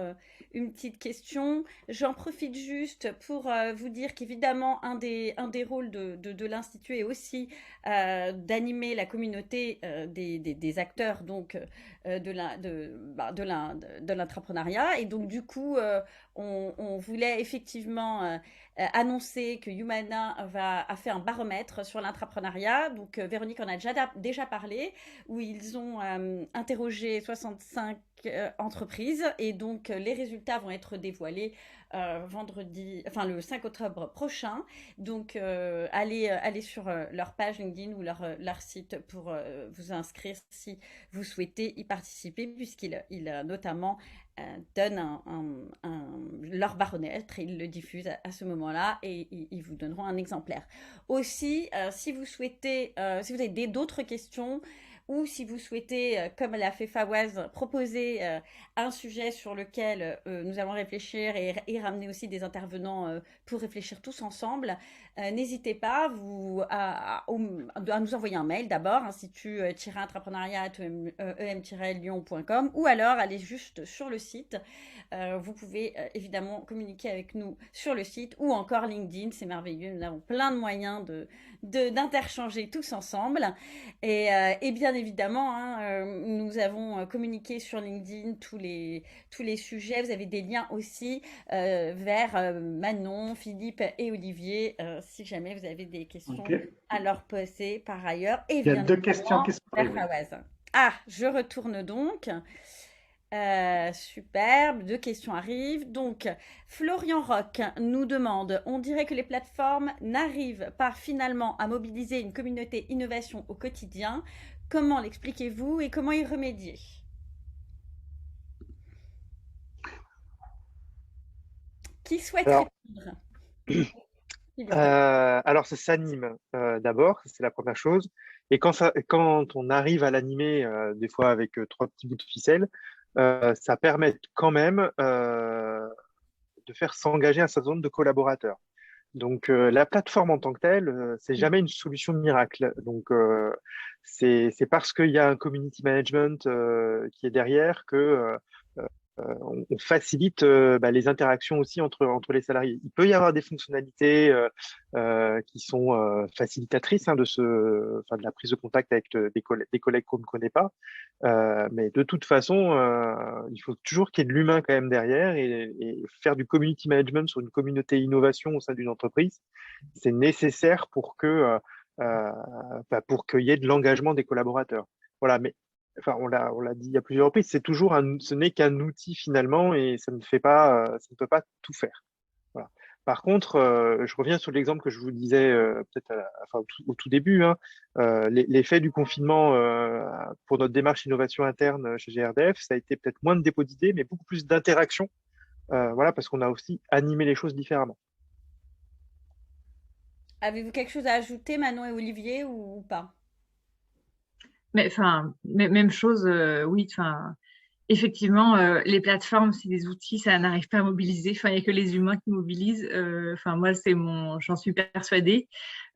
une petite question. J'en profite juste pour vous dire qu'évidemment, un des rôles de l'Institut est aussi d'animer la communauté des acteurs donc de l'entrepreneuriat. Et donc, du coup, on voulait effectivement annoncer que Humana a fait un baromètre sur l'entrepreneuriat. Donc, Véronique en a déjà parlé, où ils ont interrogé 65 entreprises. Et donc, les résultats vont être dévoilés le 5 octobre prochain. Donc, allez sur leur page LinkedIn ou leur site pour vous inscrire si vous souhaitez y participer, puisqu'ils notamment donnent leur baromètre et ils le diffusent à ce moment-là et ils vous donneront un exemplaire. Aussi, si vous souhaitez, si vous avez d'autres questions, ou si vous souhaitez, comme l'a fait Fawaz, proposer un sujet sur lequel nous allons réfléchir et ramener aussi des intervenants pour réfléchir tous ensemble, n'hésitez pas à nous envoyer un mail d'abord, institut-entrepreneuriat@em-lyon.com, ou alors allez juste sur le site. Vous pouvez évidemment communiquer avec nous sur le site ou encore LinkedIn, c'est merveilleux, nous avons plein de moyens d'interchanger tous ensemble. Et bien évidemment, nous avons communiqué sur LinkedIn tous les sujets. Vous avez des liens aussi vers Manon, Philippe et Olivier, si jamais vous avez des questions à leur poser par ailleurs. Et il y a deux questions qui se posent. Ah, je retourne donc. Superbe, deux questions arrivent. Donc, Florian Roch nous demande, on dirait que les plateformes n'arrivent pas finalement à mobiliser une communauté innovation au quotidien. Comment l'expliquez-vous et comment y remédier? Qui souhaite répondre? Alors, ça s'anime d'abord, c'est la première chose. Et quand on arrive à l'animer, des fois avec 3 petits bouts de ficelle, ça permet quand même de faire s'engager un certain nombre de collaborateurs. Donc, la plateforme en tant que telle, c'est jamais une solution miracle. Donc, c'est parce qu'il y a un community management qui est derrière que on facilite les interactions aussi entre les salariés. Il peut y avoir des fonctionnalités qui sont facilitatrices de la prise de contact avec des collègues qu'on ne connaît pas. Mais de toute façon, il faut toujours qu'il y ait de l'humain quand même derrière et faire du community management sur une communauté innovation au sein d'une entreprise, c'est nécessaire pour qu'il y ait de l'engagement des collaborateurs. Voilà, mais enfin, on l'a dit à plusieurs reprises, ce n'est qu'un outil finalement et ça ne peut pas tout faire. Voilà. Par contre, je reviens sur l'exemple que je vous disais peut-être au tout début, l'effet du confinement pour notre démarche innovation interne chez GRDF, ça a été peut-être moins de dépôt d'idées, mais beaucoup plus d'interaction, parce qu'on a aussi animé les choses différemment. Avez-vous quelque chose à ajouter, Manon et Olivier, ou pas? Mais enfin, même chose, oui, enfin, effectivement, les plateformes, c'est des outils, ça n'arrive pas à mobiliser. Enfin, il n'y a que les humains qui mobilisent. Enfin, moi, j'en suis persuadée.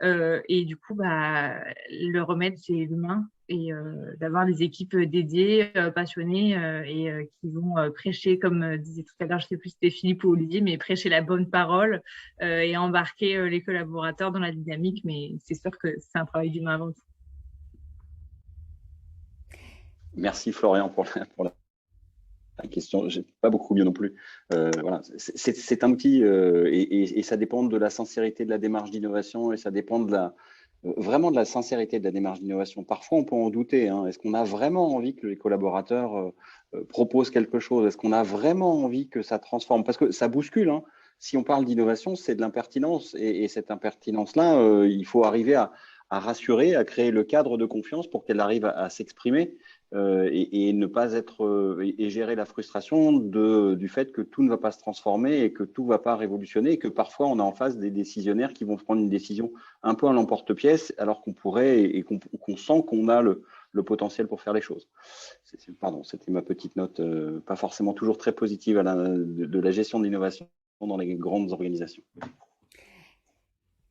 Et du coup, le remède, c'est l'humain et d'avoir des équipes dédiées, passionnées et qui vont prêcher, comme disait tout à l'heure, je ne sais plus si c'était Philippe ou Olivier, mais prêcher la bonne parole et embarquer les collaborateurs dans la dynamique. Mais c'est sûr que c'est un travail d'humain avant tout. Merci Florian pour la question. J'ai pas beaucoup mieux non plus. Voilà, c'est un outil et ça dépend de la sincérité de la démarche d'innovation et ça dépend vraiment de la sincérité de la démarche d'innovation. Parfois, on peut en douter. Est-ce qu'on a vraiment envie que les collaborateurs proposent quelque chose? Est-ce qu'on a vraiment envie que ça transforme? Parce que ça bouscule. Si on parle d'innovation, c'est de l'impertinence et cette impertinence-là, il faut arriver à rassurer, à créer le cadre de confiance pour qu'elle arrive à s'exprimer. et ne pas être et gérer la frustration du fait que tout ne va pas se transformer et que tout ne va pas révolutionner et que parfois on a en face des décisionnaires qui vont prendre une décision un peu à l'emporte-pièce alors qu'on pourrait et qu'on sent qu'on a le potentiel pour faire les choses. Pardon, c'était ma petite note, pas forcément toujours très positive de la gestion de l'innovation dans les grandes organisations.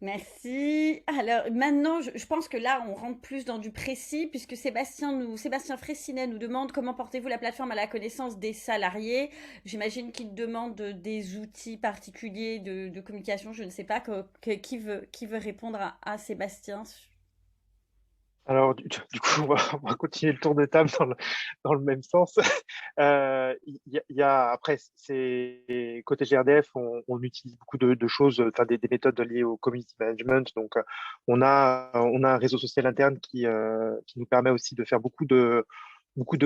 Merci. Alors maintenant, je pense que là, on rentre plus dans du précis, puisque Sébastien Fraissinet nous demande comment portez-vous la plateforme à la connaissance des salariés. J'imagine qu'il demande des outils particuliers de communication. Je ne sais pas qui veut répondre à Sébastien. Alors, du coup, on va continuer le tour de table dans le même sens. Après, côté GRDF, on utilise beaucoup de choses, enfin des méthodes liées au community management. Donc, on a un réseau social interne qui nous permet aussi de faire beaucoup de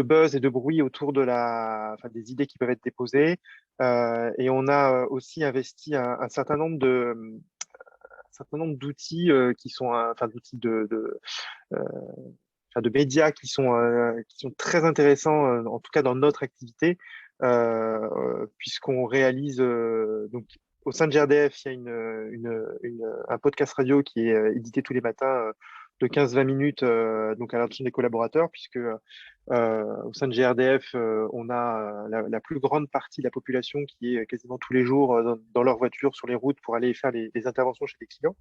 buzz et de bruit autour des idées qui peuvent être déposées. Et on a aussi investi un certain nombre d'outils qui sont, d'outils de médias qui sont très intéressants, en tout cas dans notre activité, puisqu'on réalise donc au sein de GRDF, il y a un podcast radio qui est édité tous les matins de 15-20 minutes donc à l'attention des collaborateurs, puisque au sein de GRDF, on a la plus grande partie de la population qui est quasiment tous les jours dans leur voiture sur les routes pour aller faire les interventions chez les clients.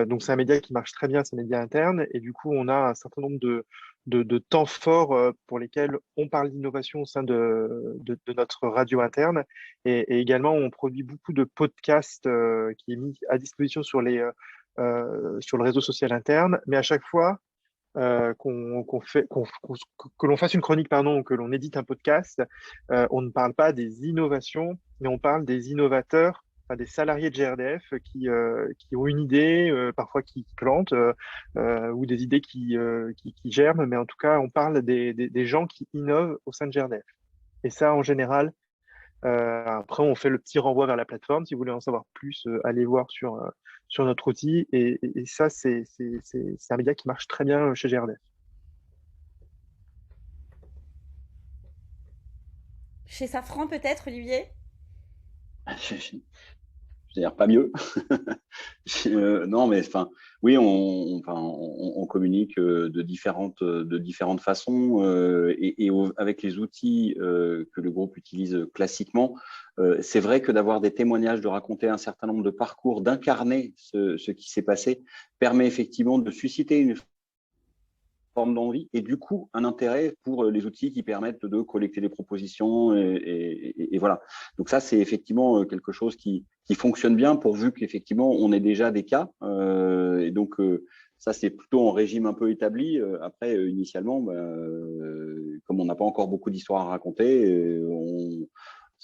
Donc c'est un média qui marche très bien, c'est un média interne, et du coup on a un certain nombre de temps forts pour lesquels on parle d'innovation au sein de notre radio interne, et également on produit beaucoup de podcasts qui est mis à disposition sur le réseau social interne, mais à chaque fois que l'on fasse une chronique, pardon, ou que l'on édite un podcast, on ne parle pas des innovations, mais on parle des innovateurs, enfin, des salariés de GRDF qui ont une idée, parfois qui plante, ou des idées qui germent, mais en tout cas, on parle des gens qui innovent au sein de GRDF. Et ça, en général, après, on fait le petit renvoi vers la plateforme. Si vous voulez en savoir plus, allez voir sur notre outil. Et ça, c'est un média qui marche très bien chez GRDF. Chez Safran, peut-être, Olivier? C'est-à-dire pas mieux. Non, mais oui, on communique de différentes façons et avec les outils que le groupe utilise classiquement. C'est vrai que d'avoir des témoignages, de raconter un certain nombre de parcours, d'incarner ce qui s'est passé, permet effectivement de susciter une forme d'envie et du coup un intérêt pour les outils qui permettent de collecter des propositions et voilà. Donc ça, c'est effectivement quelque chose qui fonctionne bien pourvu qu'effectivement on ait déjà des cas et donc ça, c'est plutôt en régime un peu établi. Après, initialement, comme on n'a pas encore beaucoup d'histoires à raconter,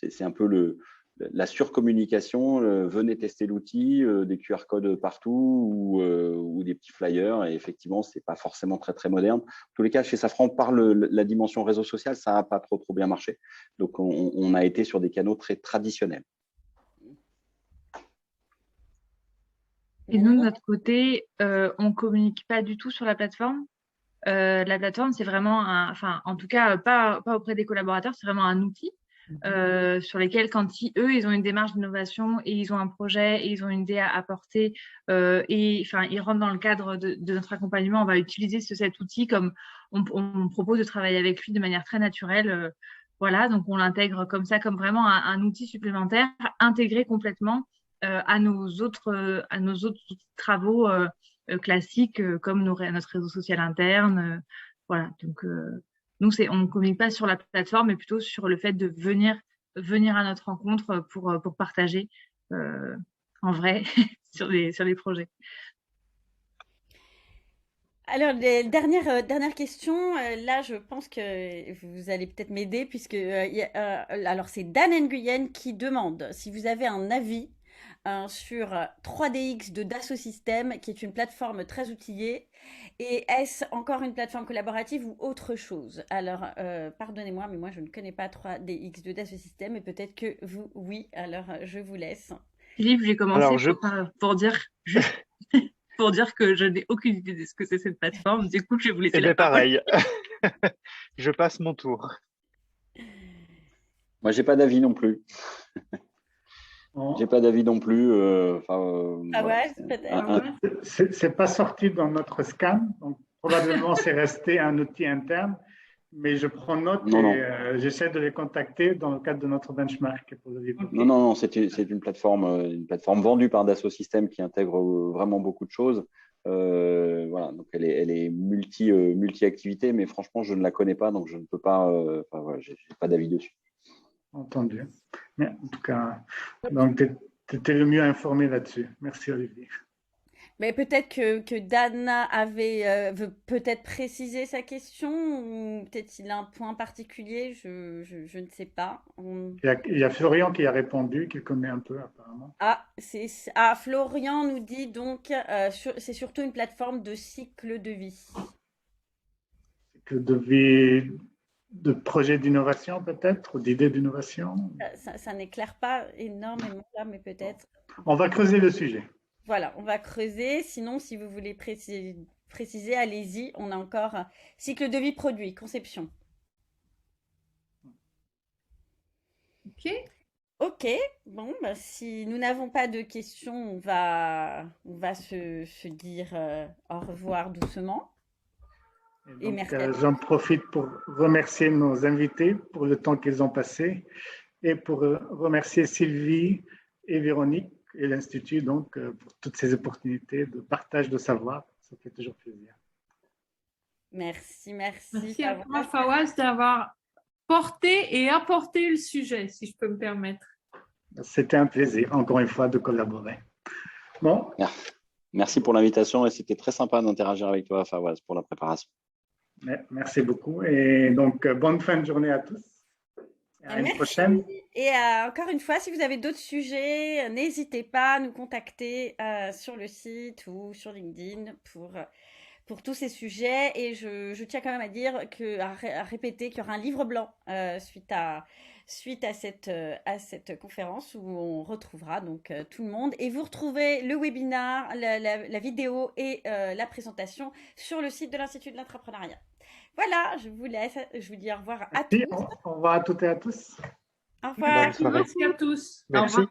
c'est un peu la surcommunication, venez tester l'outil, des QR codes partout ou des petits flyers. Et effectivement, c'est pas forcément très, très moderne. En tous les cas, chez Safran, par la dimension réseau social, ça n'a pas trop bien marché. Donc, on a été sur des canaux très traditionnels. Et nous, de notre côté, on ne communique pas du tout sur la plateforme. La plateforme, c'est vraiment en tout cas, pas auprès des collaborateurs, c'est vraiment un outil. Sur lesquels, quand ils ont une démarche d'innovation et ils ont un projet et ils ont une idée à apporter et ils rentrent dans le cadre de notre accompagnement, on va utiliser cet outil comme on propose de travailler avec lui de manière très naturelle. Voilà, donc on l'intègre comme ça, comme vraiment un outil supplémentaire intégré complètement à nos autres travaux classiques comme notre réseau social interne. Voilà, donc nous, on ne communique pas sur la plateforme, mais plutôt sur le fait de venir à notre rencontre pour partager en vrai sur les projets. Alors, dernière question. Là, je pense que vous allez peut-être m'aider, puisque alors c'est Dan Nguyen qui demande si vous avez un avis sur 3DX de Dassault Systèmes, qui est une plateforme très outillée. Et est-ce encore une plateforme collaborative ou autre chose? Alors, pardonnez-moi, mais moi, je ne connais pas 3DX de Dassault Systèmes, et peut-être que vous, oui. Alors, je vous laisse. Philippe, j'ai commencé pour dire pour dire que je n'ai aucune idée de ce que c'est cette plateforme. Du coup, je vais vous laisser la parole. Pareil. je passe mon tour. Moi, j'ai pas d'avis non plus. J'ai pas d'avis non plus. Ah Voilà, ouais, c'est peut-être. C'est pas sorti dans notre scan, donc probablement c'est resté un outil interne, mais je prends note Non, non. et j'essaie de les contacter dans le cadre de notre benchmark pour le déployer. Non, non, non, c'est une plateforme vendue par Dassault Systèmes qui intègre vraiment beaucoup de choses. Voilà, donc elle est multi-activité, mais franchement, je ne la connais pas, donc je ne peux pas. Enfin, voilà, j'ai pas d'avis dessus. Entendu. Mais en tout cas, donc tu étais le mieux informé là-dessus. Merci Olivier. Mais peut-être que Dana veut peut-être préciser sa question, ou peut-être il a un point particulier, je ne sais pas. Il y a Florian qui a répondu, qu'il connaît un peu apparemment. Florian nous dit donc, c'est surtout une plateforme de cycle de vie. Cycle de vie de projet d'innovation peut-être, ou d'idées d'innovation. Ça n'éclaire pas énormément là, mais peut-être. On va creuser le sujet. Voilà, on va creuser. Sinon, si vous voulez préciser, allez-y. On a encore cycle de vie produit, conception. OK. Ok, bon, bah, si nous n'avons pas de questions, on va se dire au revoir doucement. Et merci à tous. J'en profite pour remercier nos invités pour le temps qu'ils ont passé et pour remercier Sylvie et Véronique et l'Institut donc, pour toutes ces opportunités de partage de savoir. Ça fait toujours plaisir. Merci. Merci à toi, Fawaz, d'avoir porté et apporté le sujet, si je peux me permettre. C'était un plaisir, encore une fois, de collaborer. Bon. Merci pour l'invitation et c'était très sympa d'interagir avec toi, Fawaz, pour la préparation. Merci beaucoup et donc bonne fin de journée à tous. À une prochaine. Et encore une fois, si vous avez d'autres sujets, n'hésitez pas à nous contacter sur le site ou sur LinkedIn pour tous ces sujets. Et je tiens quand même à dire à répéter qu'il y aura un livre blanc suite à cette conférence où on retrouvera donc tout le monde. Et vous retrouvez le webinaire, la vidéo et la présentation sur le site de l'Institut de l'entrepreneuriat. Voilà, je vous laisse. Je vous dis au revoir à tous. Au revoir à toutes et à tous. Au revoir. Merci à tous. Merci. Au revoir.